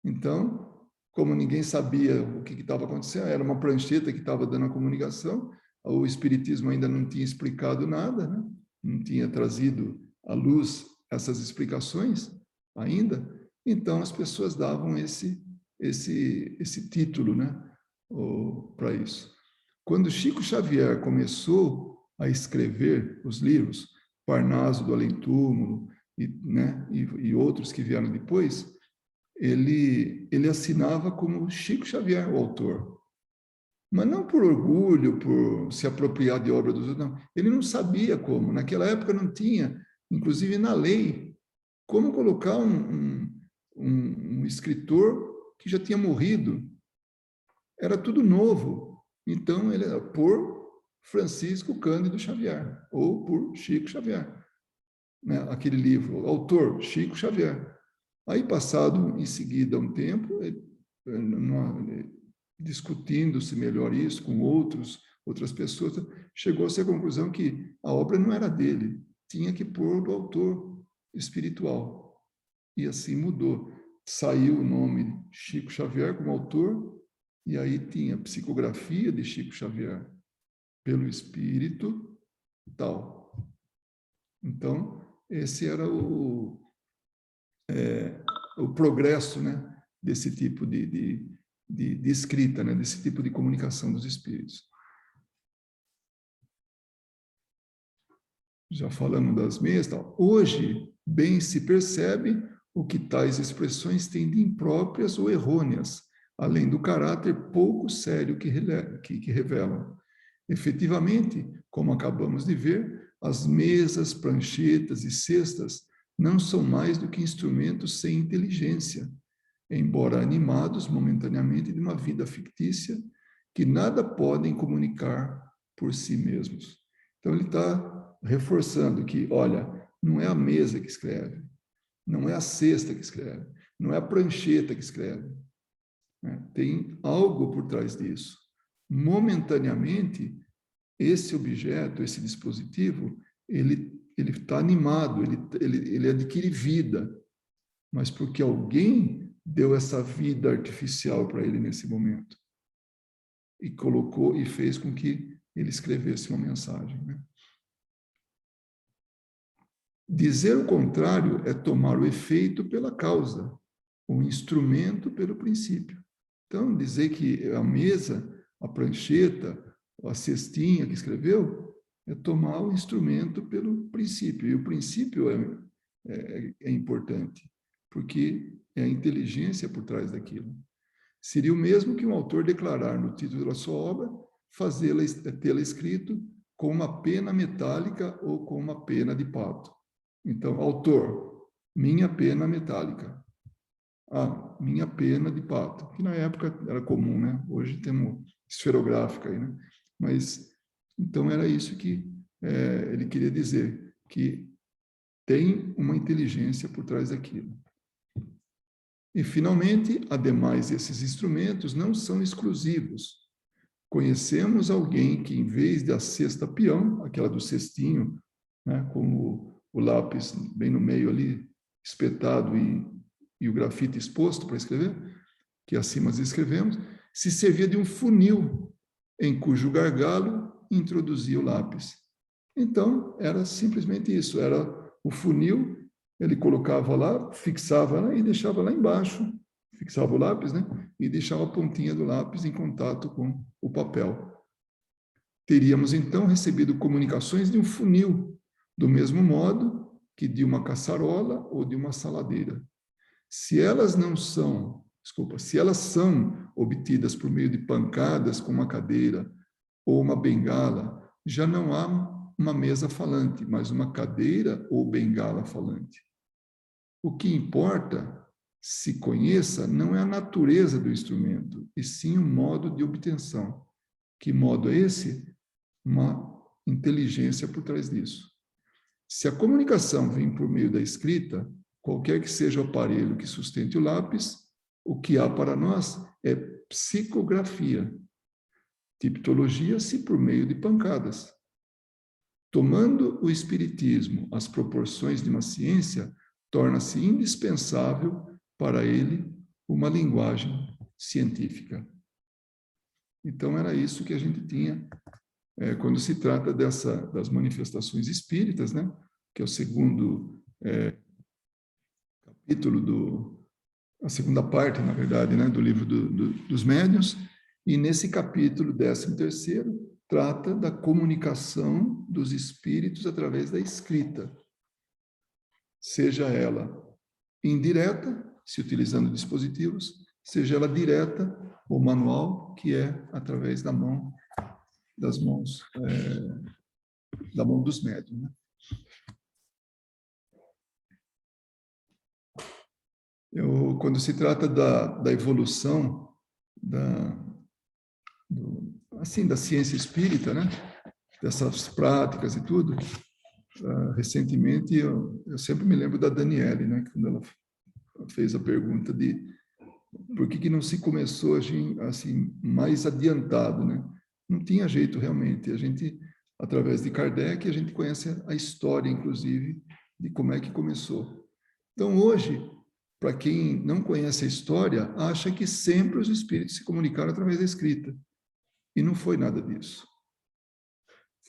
Então, como ninguém sabia o que estava acontecendo, era uma prancheta que estava dando a comunicação, o Espiritismo ainda não tinha explicado nada, né? Não tinha trazido à luz essas explicações ainda, então as pessoas davam esse título, né? Para isso. Quando Chico Xavier começou a escrever os livros, Parnaso do Além-Túmulo, né? e outros que vieram depois, ele assinava como Chico Xavier, o autor. Mas não por orgulho, por se apropriar de obra dos outros, não. Ele não sabia como. Naquela época não tinha, inclusive na lei, como colocar um escritor que já tinha morrido. Era tudo novo. Então, ele era por Francisco Cândido Xavier, ou por Chico Xavier. Né? Aquele livro, autor, Chico Xavier. Aí, passado em seguida um tempo, discutindo-se melhor isso com outras pessoas, chegou-se à conclusão que a obra não era dele, tinha que pôr do autor espiritual. E assim mudou. Saiu o nome Chico Xavier como autor, e aí tinha psicografia de Chico Xavier pelo espírito, tal. Então, esse era o progresso, né, desse tipo de escrita, né, desse tipo de comunicação dos espíritos. Já falamos das meias, tal. Hoje, bem se percebe o que tais expressões têm de impróprias ou errôneas, além do caráter pouco sério que revelam. Efetivamente, como acabamos de ver, as mesas, pranchetas e cestas não são mais do que instrumentos sem inteligência, embora animados momentaneamente de uma vida fictícia que nada podem comunicar por si mesmos. Então, ele está reforçando que, olha, não é a mesa que escreve, não é a cesta que escreve, não é a prancheta que escreve, né? Tem algo por trás disso. Momentaneamente, esse objeto, esse dispositivo, ele está animado, ele adquire vida, mas porque alguém deu essa vida artificial para ele nesse momento. e colocou e fez com que ele escrevesse uma mensagem, né? Dizer o contrário é tomar o efeito pela causa, o instrumento pelo princípio. Então, dizer que a mesa, a prancheta, a cestinha que escreveu, é tomar o instrumento pelo princípio. E o princípio é importante, porque é a inteligência por trás daquilo. Seria o mesmo que um autor declarar no título da sua obra, tê-la escrito com uma pena metálica ou com uma pena de pato. Então, autor, minha pena metálica. Minha pena de pato, que na época era comum, né? Hoje temos esferográfica aí, né? Mas, então, era isso que ele queria dizer, que tem uma inteligência por trás daquilo. E, finalmente, ademais, esses instrumentos não são exclusivos. Conhecemos alguém que, em vez da cesta peão, aquela do cestinho, né, com o lápis bem no meio ali, espetado e o grafite exposto para escrever, que acima escrevemos, se servia de um funil em cujo gargalo introduzia o lápis. Então, era simplesmente isso, era o funil, ele colocava lá, fixava lá e deixava lá embaixo, fixava o lápis, né? E deixava a pontinha do lápis em contato com o papel. Teríamos, então, recebido comunicações de um funil, do mesmo modo que de uma caçarola ou de uma saladeira. Se elas são obtidas por meio de pancadas com uma cadeira ou uma bengala, já não há uma mesa falante, mas uma cadeira ou bengala falante. O que importa, se conheça, não é a natureza do instrumento, e sim o modo de obtenção. Que modo é esse? Uma inteligência por trás disso. Se a comunicação vem por meio da escrita, qualquer que seja o aparelho que sustente o lápis, o que há para nós é psicografia. Tipologia-se por meio de pancadas. Tomando o espiritismo as proporções de uma ciência, torna-se indispensável para ele uma linguagem científica. Então, era isso que a gente tinha quando se trata das manifestações espíritas, né? Que é o segundo capítulo a segunda parte, na verdade, né? Do livro dos médiuns, e nesse capítulo 13º, trata da comunicação dos espíritos através da escrita, seja ela indireta, se utilizando dispositivos, seja ela direta, ou manual, que é através da mão dos médiuns, né? Quando se trata da evolução da ciência espírita, né? Dessas práticas e tudo, recentemente eu sempre me lembro da Daniele, né? Quando ela fez a pergunta de por que não se começou assim mais adiantado, né? Não tinha jeito realmente. A gente, através de Kardec, a gente conhece a história, inclusive, de como é que começou. Então, hoje, para quem não conhece a história, acha que sempre os espíritos se comunicaram através da escrita. E não foi nada disso.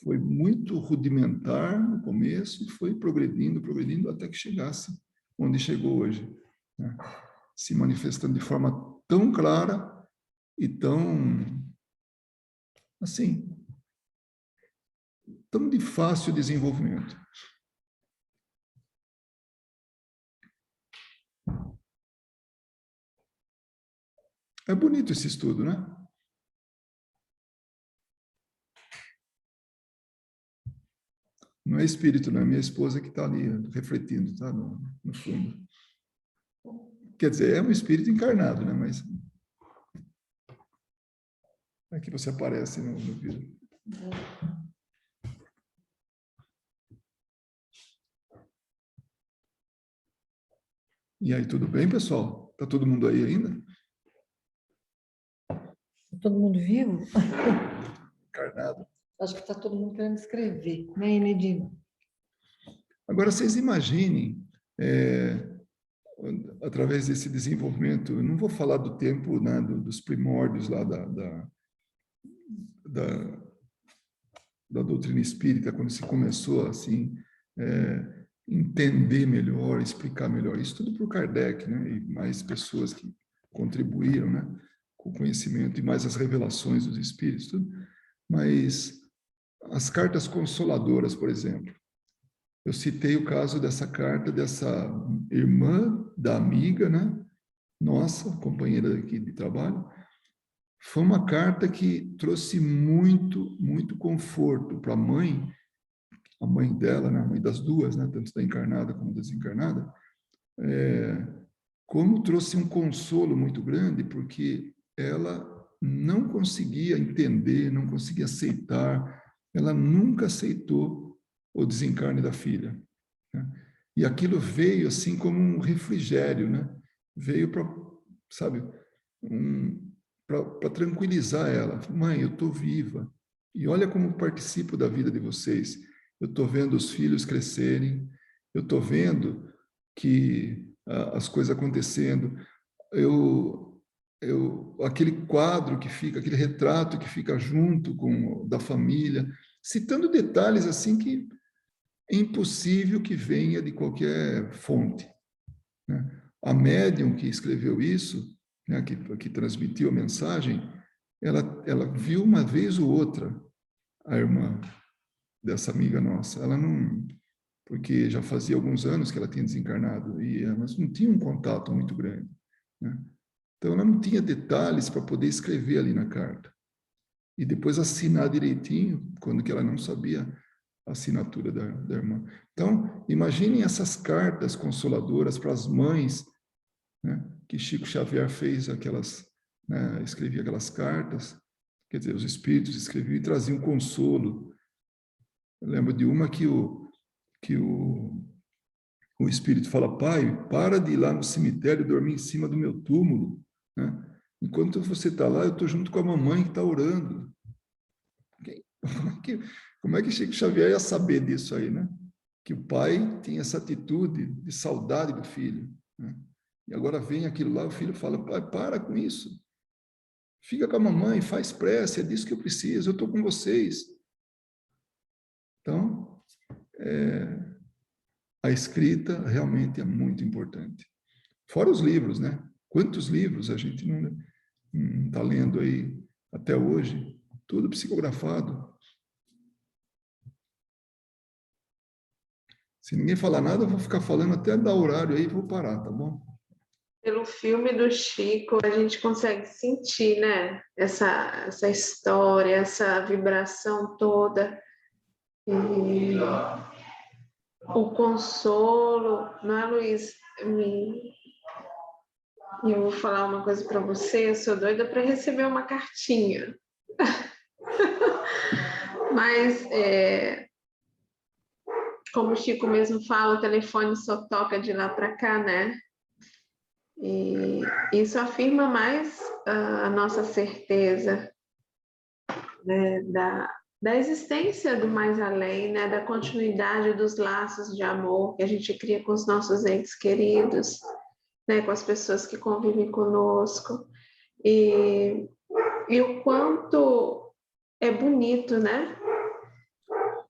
Foi muito rudimentar no começo, foi progredindo, até que chegasse onde chegou hoje, né? Se manifestando de forma tão clara e tão, assim, tão de fácil desenvolvimento. É bonito esse estudo, né? Não é espírito, não é minha esposa que está ali refletindo, tá? No fundo. Quer dizer, é um espírito encarnado, né? Mas é que você aparece no vídeo. E aí, tudo bem, pessoal? Tá todo mundo aí ainda? Todo mundo vivo? Encarnado. Acho que está todo mundo querendo escrever, né, Enedino? Agora, vocês imaginem, através desse desenvolvimento, eu não vou falar do tempo, né, dos primórdios lá da doutrina espírita, quando se começou assim, entender melhor, explicar melhor. Isso tudo para o Kardec, né? E mais pessoas que contribuíram, né? Com o conhecimento e mais as revelações dos espíritos. Tudo. Mas as cartas consoladoras, por exemplo. Eu citei o caso dessa carta dessa irmã da amiga, né? Nossa, companheira aqui de trabalho. Foi uma carta que trouxe muito, muito conforto para a mãe dela, né? A mãe das duas, né? Tanto da encarnada como da desencarnada, como trouxe um consolo muito grande, porque ela não conseguia entender, não conseguia aceitar, ela nunca aceitou o desencarne da filha, né? E aquilo veio assim como um refrigério, né? Veio para, sabe, para tranquilizar ela. Mãe, eu estou viva. E olha como participo da vida de vocês. Eu estou vendo os filhos crescerem, eu estou vendo que as coisas acontecendo. Aquele quadro que fica, aquele retrato que fica junto com da família, citando detalhes assim que é impossível que venha de qualquer fonte, né? A médium que escreveu isso, né, que transmitiu a mensagem, ela viu uma vez ou outra a irmã dessa amiga nossa. Ela não, porque já fazia alguns anos que ela tinha desencarnado e elas não tinham um contato muito grande, né? Então ela não tinha detalhes para poder escrever ali na carta e depois assinar direitinho quando que ela não sabia a assinatura da irmã. Então imaginem essas cartas consoladoras para as mães, né, que Chico Xavier fez aquelas, né, escrevia aquelas cartas, quer dizer, os espíritos escreviam e traziam consolo. Eu lembro de uma que o espírito fala: pai, para de ir lá no cemitério dormir em cima do meu túmulo, né? Enquanto você está lá, eu estou junto com a mamãe que está orando. Como é que Chico Xavier ia saber disso aí, né? Que o pai tinha essa atitude de saudade do filho, né? E agora vem aquilo lá, o filho fala: pai, para com isso. Fica com a mamãe, faz prece, é disso que eu preciso, eu estou com vocês. Então, a escrita realmente é muito importante. Fora os livros, né? Quantos livros a gente não está lendo aí até hoje? Tudo psicografado. Se ninguém falar nada, eu vou ficar falando até dar horário aí e vou parar, tá bom? Pelo filme do Chico, a gente consegue sentir, né? Essa história, essa vibração toda. E o consolo, não é, Luiz? Eu vou falar uma coisa para você, eu sou doida para receber uma cartinha. Mas, como o Chico mesmo fala, o telefone só toca de lá para cá, né? E isso afirma mais a nossa certeza, né, da existência do mais além, né, da continuidade dos laços de amor que a gente cria com os nossos entes queridos, né, com as pessoas que convivem conosco. E o quanto é bonito, né?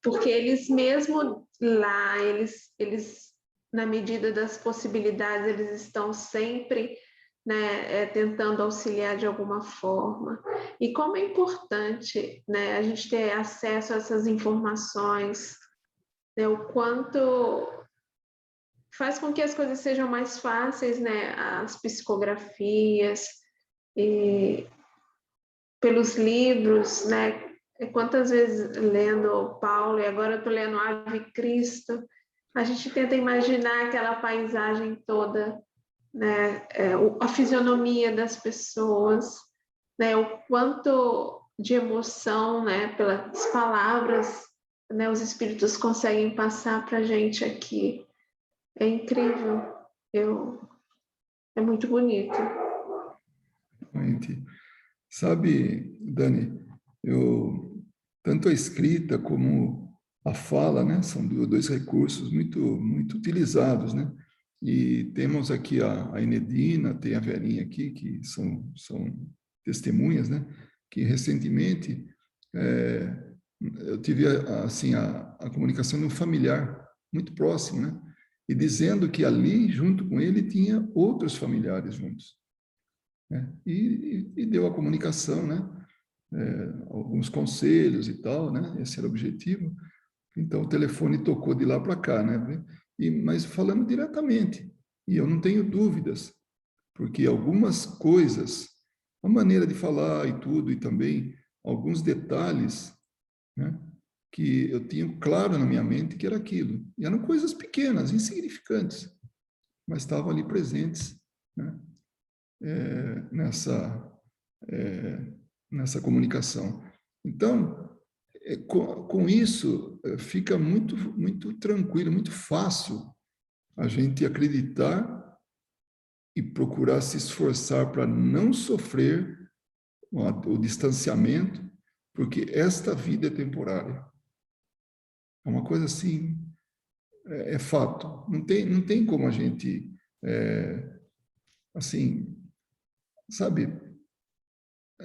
Porque eles mesmo lá, eles na medida das possibilidades, eles estão sempre, né, tentando auxiliar de alguma forma. E como é importante, né, a gente ter acesso a essas informações, né, o quanto faz com que as coisas sejam mais fáceis, né, as psicografias, e pelos livros, né? Quantas vezes lendo Paulo, e agora eu estou lendo Ave Cristo, a gente tenta imaginar aquela paisagem toda, né? A fisionomia das pessoas, né? O quanto de emoção, né? Pelas palavras, né? Os espíritos conseguem passar para a gente aqui. É incrível. É muito bonito. Realmente. Sabe, Dani, tanto a escrita como a fala, né, são dois recursos muito utilizados, né? E temos aqui a Enedina, tem a Verinha aqui, que são testemunhas, né? que recentemente eu tive assim a comunicação de um familiar muito próximo, né? E dizendo que ali, junto com ele, tinha outros familiares juntos, né? E deu a comunicação, né? Alguns conselhos e tal, né? Esse era o objetivo. Então, o telefone tocou de lá para cá, né? Mas falando diretamente. E eu não tenho dúvidas, porque algumas coisas, a maneira de falar e tudo, e também alguns detalhes, né? Que eu tinha claro na minha mente que era aquilo. E eram coisas pequenas, insignificantes, mas estavam ali presentes, né? Nessa comunicação. Então, com isso, fica muito, muito tranquilo, muito fácil a gente acreditar e procurar se esforçar para não sofrer o distanciamento, porque esta vida é temporária. É uma coisa assim, é fato. Não tem como a gente, assim, sabe,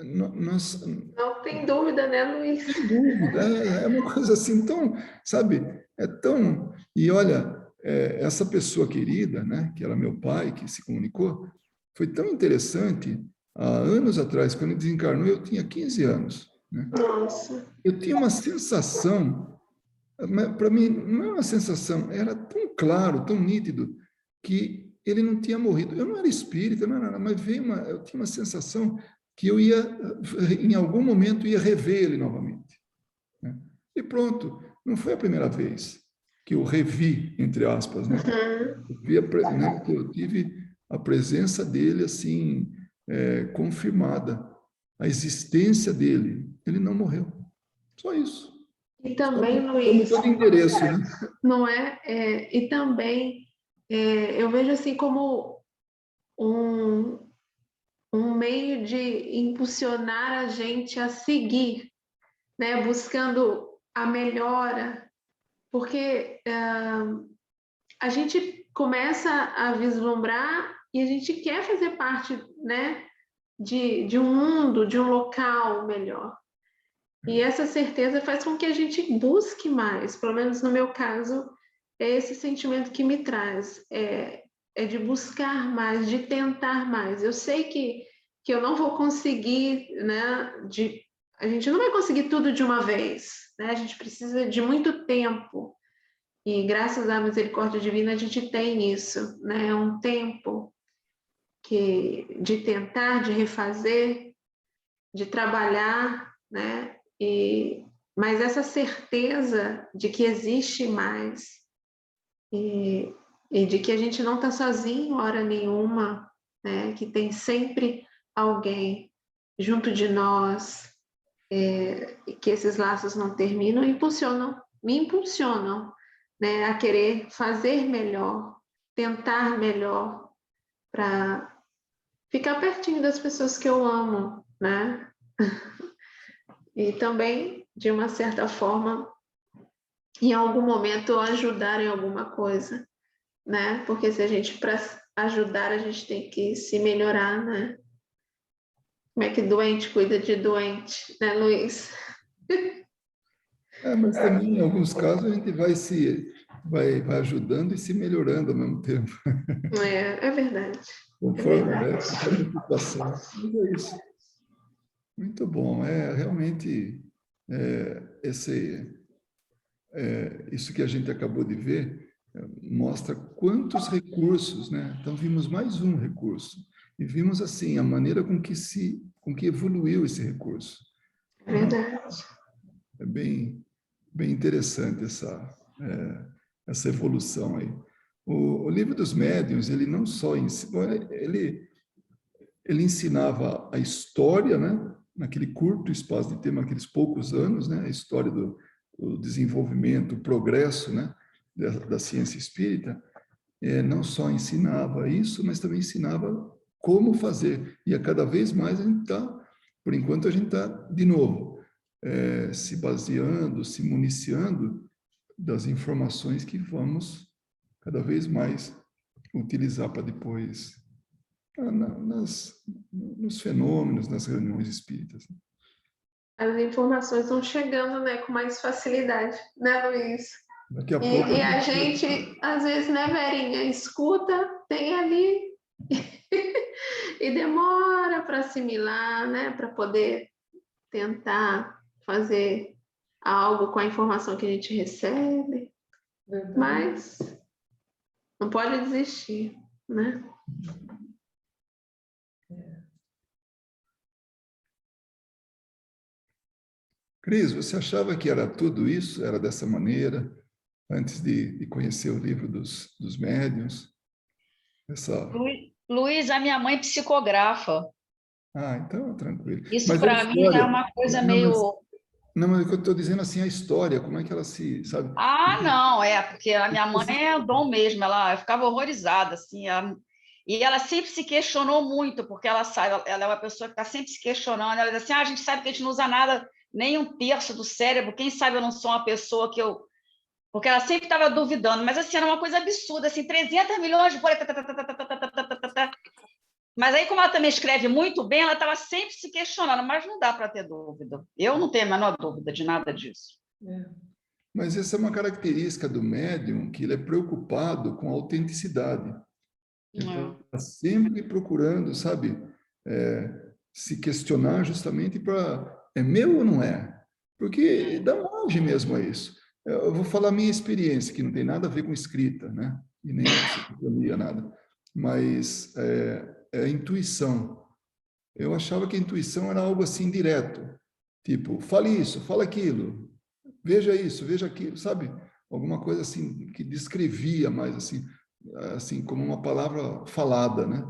nós, Não tem dúvida, né, Luiz? sem dúvida, é uma coisa assim tão, sabe, é tão... E olha, essa pessoa querida, né, que era meu pai, que se comunicou, foi tão interessante. Há anos atrás, quando ele desencarnou, eu tinha 15 anos, né? Nossa. Eu tinha uma sensação, para mim, não é uma sensação, era tão claro, tão nítido, que ele não tinha morrido. Eu não era espírita, não era nada, mas eu tinha uma sensação que eu ia, em algum momento, ia rever ele novamente, né? E pronto, não foi a primeira vez que eu revi, entre aspas, né? Uhum. Eu, né, que eu tive a presença dele, assim, confirmada, a existência dele. Ele não morreu. Só isso. E Só também, Luiz, mudou de endereço, né? não é? E também eu vejo assim como um, um meio de impulsionar a gente a seguir, né? Buscando a melhora, porque a gente começa a vislumbrar e a gente quer fazer parte, né? De um mundo, de um local melhor. E essa certeza faz com que a gente busque mais, pelo menos no meu caso, é esse sentimento que me traz, é de buscar mais, de tentar mais. Eu sei que eu não vou conseguir, né, a gente não vai conseguir tudo de uma vez, né? A gente precisa de muito tempo. E graças à misericórdia divina a gente tem isso, né? Um tempo de tentar, de refazer, de trabalhar, né? Mas essa certeza de que existe mais e de que a gente não está sozinho hora nenhuma, né? Que tem sempre alguém junto de nós, e que esses laços não terminam, me impulsionam, né? A querer fazer melhor, tentar melhor, para ficar pertinho das pessoas que eu amo, né? E também, de uma certa forma, em algum momento ajudar em alguma coisa, né? Porque se a gente, para ajudar, a gente tem que se melhorar, né? Como é que doente cuida de doente, né, Luiz? Mas também, em alguns casos, a gente vai ajudando e se melhorando ao mesmo tempo, É verdade, é conforme, né, verdade. conforme a situação. Mas é isso. Muito bom. Realmente, esse isso que a gente acabou de ver mostra quantos recursos, né? Então vimos mais um recurso e vimos assim a maneira com que evoluiu esse recurso. É verdade. É bem interessante essa evolução aí. O livro dos médiuns, ele não só ele ensinava a história, né? Naquele curto espaço de tempo, aqueles poucos anos, né? A história do desenvolvimento, o progresso, né? Da ciência espírita, não só ensinava isso, mas também ensinava como fazer. E a cada vez mais a gente está, por enquanto a gente está, de novo, se baseando, se municiando das informações que vamos cada vez mais utilizar para depois nos fenômenos, nas reuniões espíritas. as informações vão chegando, né, com mais facilidade, né, Luiz? Daqui a pouco... E a gente, às vezes, né, Verinha, escuta, tem ali e demora para assimilar, né, para poder tentar fazer algo com a informação que a gente recebe, Verdade. mas não pode desistir, né? Cris, você achava que era tudo isso? Era dessa maneira? Antes de conhecer o livro dos médiuns? Essa... Luiz, a minha mãe psicografa. Ah, então, tranquilo. Isso Mas a para mim é história... uma coisa Não, meio... Não, mas o que eu estou dizendo assim, a história, como é que ela se, sabe? Ah, não, porque a minha mãe é o dom mesmo, eu ficava horrorizada, assim, e ela sempre se questionou muito, porque ela é uma pessoa que está sempre se questionando, ela diz assim, a gente sabe que a gente não usa nada, nem um terço do cérebro, quem sabe eu não sou uma pessoa que eu... Porque ela sempre estava duvidando, mas assim, era uma coisa absurda, assim, 300 milhões de... Mas aí, como ela também escreve muito bem, ela estava sempre se questionando, mas não dá para ter dúvida. Eu não tenho a menor dúvida de nada disso. Mas essa é uma característica do médium, que ele é preocupado com a autenticidade. Ele está sempre procurando, sabe, se questionar justamente para, é meu ou não é? Porque dá margem mesmo a isso. Eu vou falar a minha experiência, que não tem nada a ver com escrita, né? E nem psicofonia, nada. Mas é a intuição. Eu achava que a intuição era algo assim direto. Tipo, fale isso, fala aquilo, veja isso, veja aquilo, sabe? Alguma coisa assim que descrevia mais assim como uma palavra falada, né?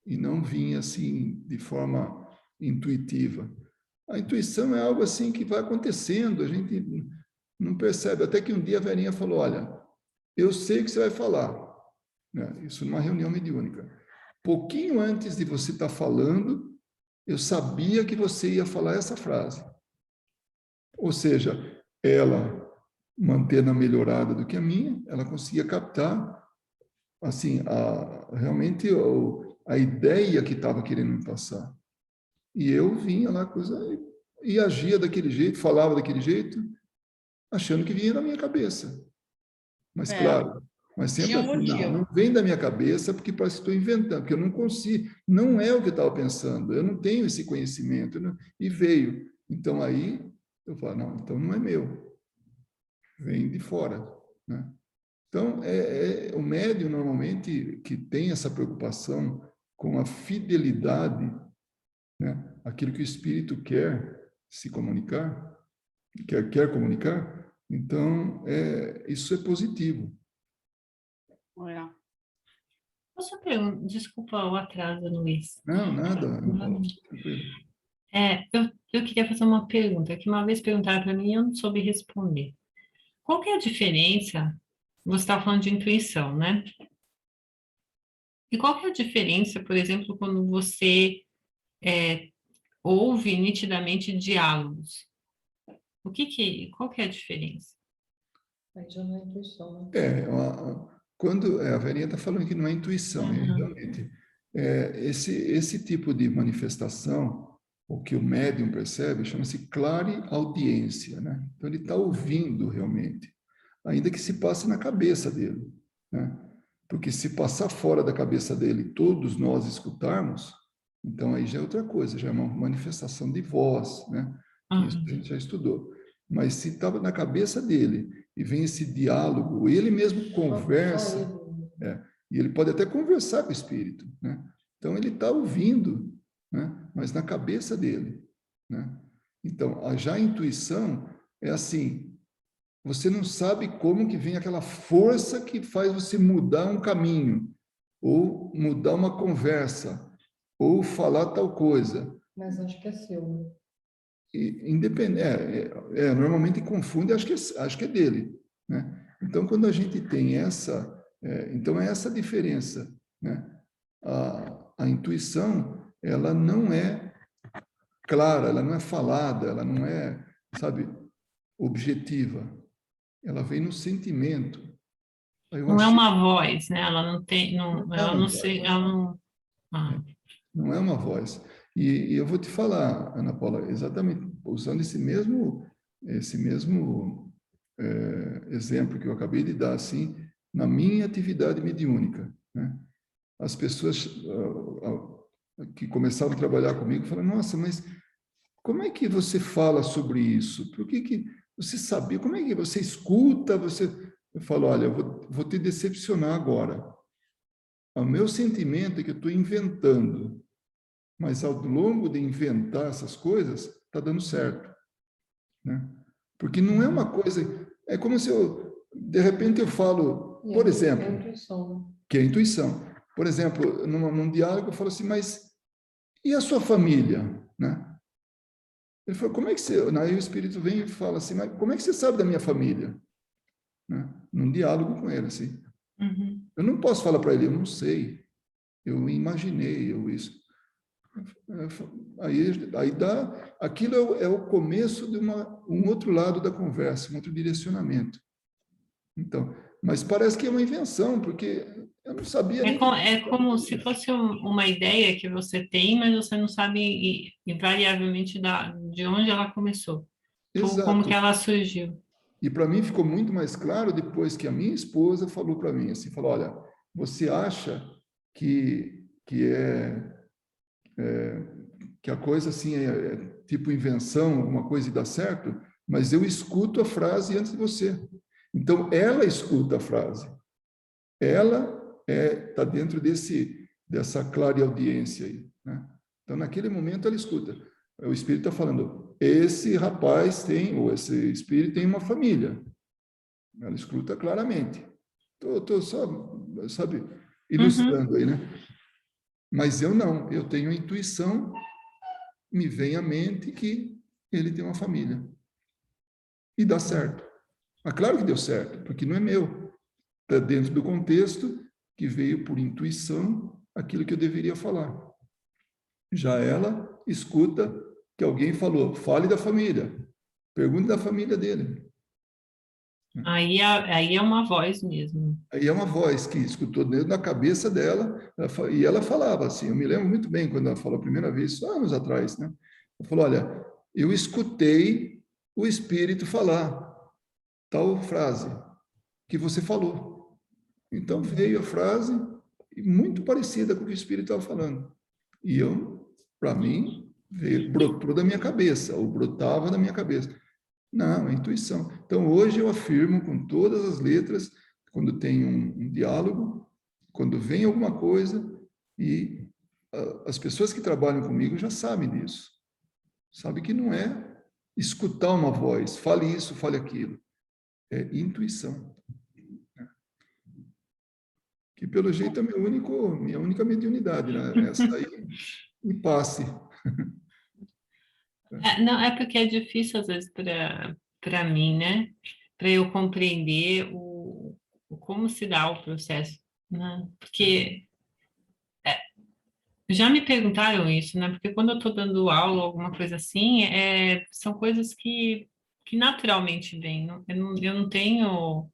E não vinha assim de forma intuitiva. A intuição é algo assim que vai acontecendo, a gente não percebe. Até que um dia a Verinha falou, olha, eu sei o que você vai falar, né? Isso numa reunião mediúnica. Pouquinho antes de você estar falando, eu sabia que você ia falar essa frase. Ou seja, ela, mantendo a melhorada do que a minha, ela conseguia captar, assim, realmente a ideia que estava querendo me passar. E eu vinha lá, e agia daquele jeito, falava daquele jeito, achando que vinha da minha cabeça. Mas, claro, mas sempre Tinha um assim, motivo. não vem da minha cabeça porque parece que estou inventando, porque eu não consigo, não é o que eu estava pensando, eu não tenho esse conhecimento, e veio. Então, aí, eu falo, não, então não é meu, vem de fora, né? Então, o médium, normalmente, que tem essa preocupação com a fidelidade, né? Aquilo que o espírito quer se comunicar, quer comunicar, então, isso é positivo. Posso perguntar? Desculpa o atraso, Luiz. Não, nada. Tranquilo. Eu queria fazer uma pergunta, que uma vez perguntaram para mim e eu não soube responder. Qual que é a diferença? Você está falando de intuição, né? E qual que é a diferença, por exemplo, quando você ouve nitidamente diálogos? Qual que é a diferença? Aí já não é intuição, né? Quando a Verinha está falando que não é intuição, realmente. Esse tipo de manifestação, o que o médium percebe, chama-se clareaudiência, né? Então, ele está ouvindo realmente, ainda que se passe na cabeça dele, né? Porque se passar fora da cabeça dele, todos nós escutarmos, então aí já é outra coisa, já é uma manifestação de voz, né? Que isso a gente já estudou. Mas se estava na cabeça dele e vem esse diálogo, ele mesmo conversa, e ele pode até conversar com o espírito, né? Então ele está ouvindo, né? Mas na cabeça dele, né? Então, já a intuição é assim, você não sabe como que vem aquela força que faz você mudar um caminho, ou mudar uma conversa, ou falar tal coisa. Mas acho que é seu, né? Normalmente confunde, acho que é dele, né? Então, quando a gente tem então é essa diferença, né? A intuição, ela não é clara, ela não é falada, ela não é, sabe, objetiva. Ela vem no sentimento. Não é uma voz, né? Ela não tem, ela não sei, ela não... Não é uma voz. E eu vou te falar, Ana Paula, exatamente usando esse mesmo exemplo que eu acabei de dar, assim, na minha atividade mediúnica, né? As pessoas que começavam a trabalhar comigo falaram, nossa, mas como é que você fala sobre isso? Por que você sabia? Como é que você escuta? Eu falo, olha, eu vou te decepcionar agora. O meu sentimento é que eu estou inventando, mas ao longo de inventar essas coisas, está dando certo, né? Porque não é uma coisa... É como se de repente eu falo, por exemplo... É a intuição, né? Que é a intuição. Por exemplo, num diálogo eu falo assim, mas e a sua família, né? Ele falou, como é que você... Aí o Espírito vem e fala assim, mas como é que você sabe da minha família? Né? Num diálogo com ele, assim. Uhum. Eu não posso falar para ele, eu não sei. Eu imaginei, isso. Aí dá... Aquilo é o começo de um outro lado da conversa, um outro direcionamento. Então, mas parece que é uma invenção, porque eu não sabia nem... É como se fosse uma ideia que você tem, mas você não sabe invariavelmente de onde ela começou, como que Exato. ela surgiu. E para mim ficou muito mais claro depois que a minha esposa falou para mim, assim, falou, olha, você acha que a coisa assim é tipo invenção, alguma coisa e dá certo, mas eu escuto a frase antes de você. Então, ela escuta a frase. Ela está dentro dessa clareaudiência aí, né? Então, naquele momento, ela escuta. O Espírito está falando, esse rapaz ou esse Espírito tem uma família. Ela escuta claramente. Estou só, sabe, ilustrando aí, né? Mas eu não, eu tenho a intuição, me vem à mente que ele tem uma família. E dá certo. Mas claro que deu certo, porque não é meu. Está dentro do contexto que veio por intuição aquilo que eu deveria falar. Já ela escuta que alguém falou, fale da família, pergunte da família dele. Aí é uma voz mesmo. Aí é uma voz que escutou dentro da cabeça dela, e ela falava assim, eu me lembro muito bem quando ela falou a primeira vez, isso anos atrás, né? Ela falou, olha, eu escutei o Espírito falar tal frase que você falou. Então veio a frase muito parecida com o que o Espírito estava falando. E para mim, brotou da minha cabeça, ou brotava da minha cabeça. Não, é intuição. Então, hoje eu afirmo com todas as letras, quando tem um diálogo, quando vem alguma coisa, e as pessoas que trabalham comigo já sabem disso. Sabem que não é escutar uma voz, fale isso, fale aquilo. É intuição. Que, pelo jeito, é minha única mediunidade, né? Essa aí, me passe. Não, é porque é difícil, às vezes, para mim, né? Para eu compreender como se dá o processo, né? Porque já me perguntaram isso, né? Porque quando eu estou dando aula, alguma coisa assim, são coisas que naturalmente vêm. Eu não tenho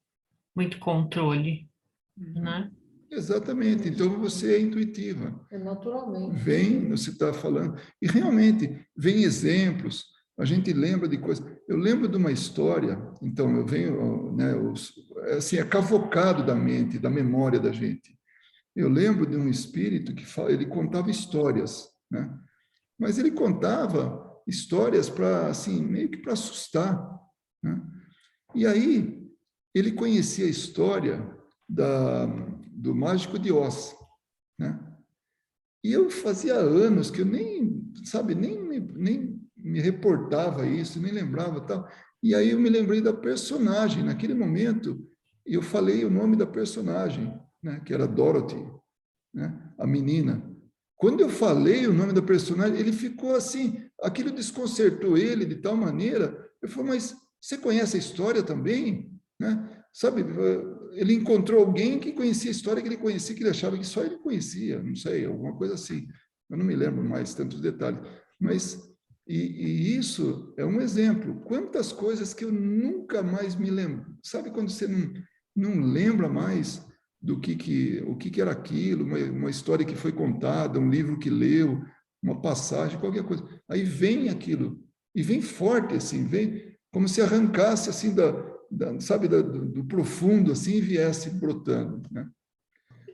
muito controle, né? Exatamente. Então, você é intuitiva. É naturalmente. Vem, você está falando, e realmente vem exemplos, a gente lembra de coisas. Eu lembro de uma história, então eu venho, né, assim, é cavocado da mente, da memória da gente. Eu lembro de um espírito que ele contava histórias, né? Mas ele contava histórias para, assim, meio que para assustar, né? E aí ele conhecia a história do Mágico de Oz, né? E eu fazia anos que eu nem me reportava isso, nem lembrava tal. E aí eu me lembrei da personagem. Naquele momento, eu falei o nome da personagem, né, que era Dorothy, né, a menina. Quando eu falei o nome da personagem, ele ficou assim, aquilo desconcertou ele de tal maneira. Eu falei, mas você conhece a história também? Né? Sabe, ele encontrou alguém que conhecia a história que ele conhecia, que ele achava que só ele conhecia, não sei, alguma coisa assim. Eu não me lembro mais tantos detalhes. Mas, e isso é um exemplo. Quantas coisas que eu nunca mais me lembro. Sabe quando você não lembra mais o que era aquilo, uma história que foi contada, um livro que leu, uma passagem, qualquer coisa. Aí vem aquilo. e vem forte, assim, vem como se arrancasse, assim, sabe, do profundo, assim, e viesse brotando, né?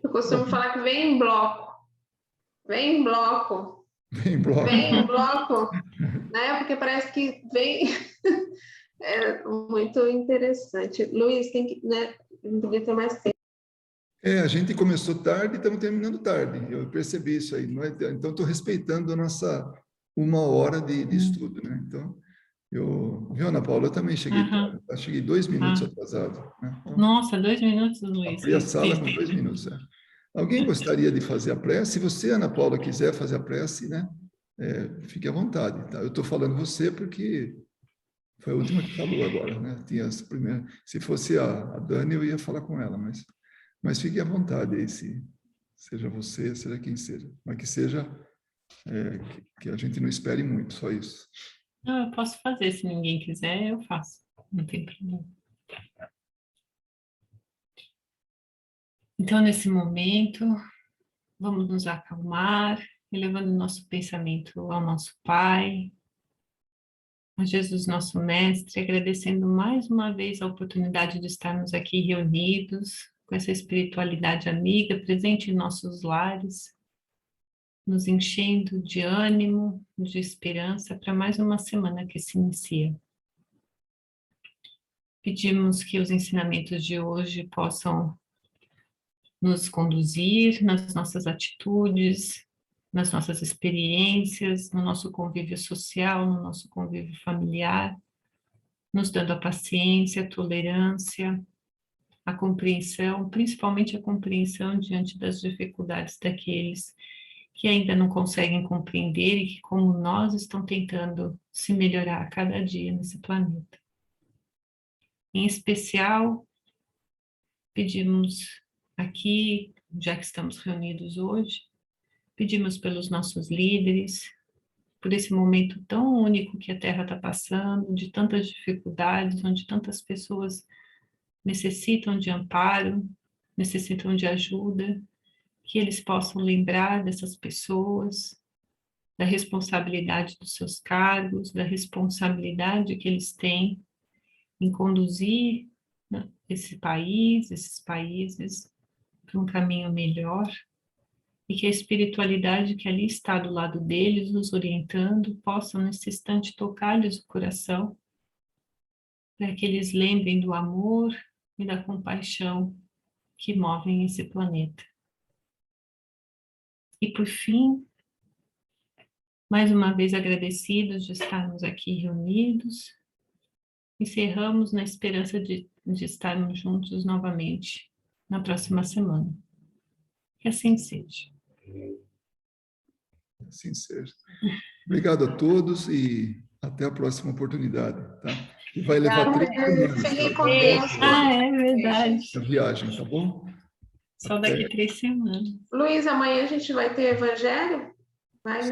Eu costumo falar que vem em bloco. Vem em bloco. Vem bloco. Vem em bloco, né? Porque parece que vem... É muito interessante. Luiz, tem que, né? Não podia ter mais tempo. A gente começou tarde e estamos terminando tarde. Eu percebi isso aí. Não é? Então, estou respeitando a nossa 1 hora de estudo, né? Então, viu, Ana Paula? Eu também cheguei tarde. Eu cheguei 2 minutos atrasado, né? Então, Nossa, 2 minutos, Luiz. abri a sala com 2 minutos. Alguém gostaria de fazer a prece? Se você, Ana Paula, quiser fazer a prece, né? Fique à vontade, tá? Eu estou falando você porque foi a última que falou agora, né? Tinha as primeiras. Se fosse a Dani, eu ia falar com ela, mas fique à vontade aí, seja você, seja quem seja. Mas que seja, que a gente não espere muito, só isso. Não, eu posso fazer, se ninguém quiser, eu faço. Não tem problema. Então, nesse momento, vamos nos acalmar, elevando nosso pensamento ao nosso Pai, a Jesus, nosso Mestre, agradecendo mais uma vez a oportunidade de estarmos aqui reunidos, com essa espiritualidade amiga presente em nossos lares, nos enchendo de ânimo, de esperança para mais uma semana que se inicia. Pedimos que os ensinamentos de hoje possam nos conduzir nas nossas atitudes, nas nossas experiências, no nosso convívio social, no nosso convívio familiar, nos dando a paciência, a tolerância, a compreensão, principalmente a compreensão diante das dificuldades daqueles que ainda não conseguem compreender e que, como nós, estão tentando se melhorar a cada dia nesse planeta. Em especial, pedimos aqui, já que estamos reunidos hoje, pedimos pelos nossos líderes, por esse momento tão único que a Terra está passando, de tantas dificuldades, onde tantas pessoas necessitam de amparo, necessitam de ajuda, que eles possam lembrar dessas pessoas, da responsabilidade dos seus cargos, da responsabilidade que eles têm em conduzir, né, esses países, para um caminho melhor, e que a espiritualidade que ali está do lado deles, nos orientando, possa nesse instante tocar-lhes o coração, para que eles lembrem do amor e da compaixão que movem esse planeta. E por fim, mais uma vez agradecidos de estarmos aqui reunidos, encerramos na esperança de estarmos juntos novamente na próxima semana. Que assim seja. Assim seja. Obrigado a todos e até a próxima oportunidade, tá? E vai levar 30 anos, Fiquem tá? com Deus. É verdade. A viagem, tá bom? Só daqui 3 semanas. Luiz, amanhã a gente vai ter evangelho? Vai, né?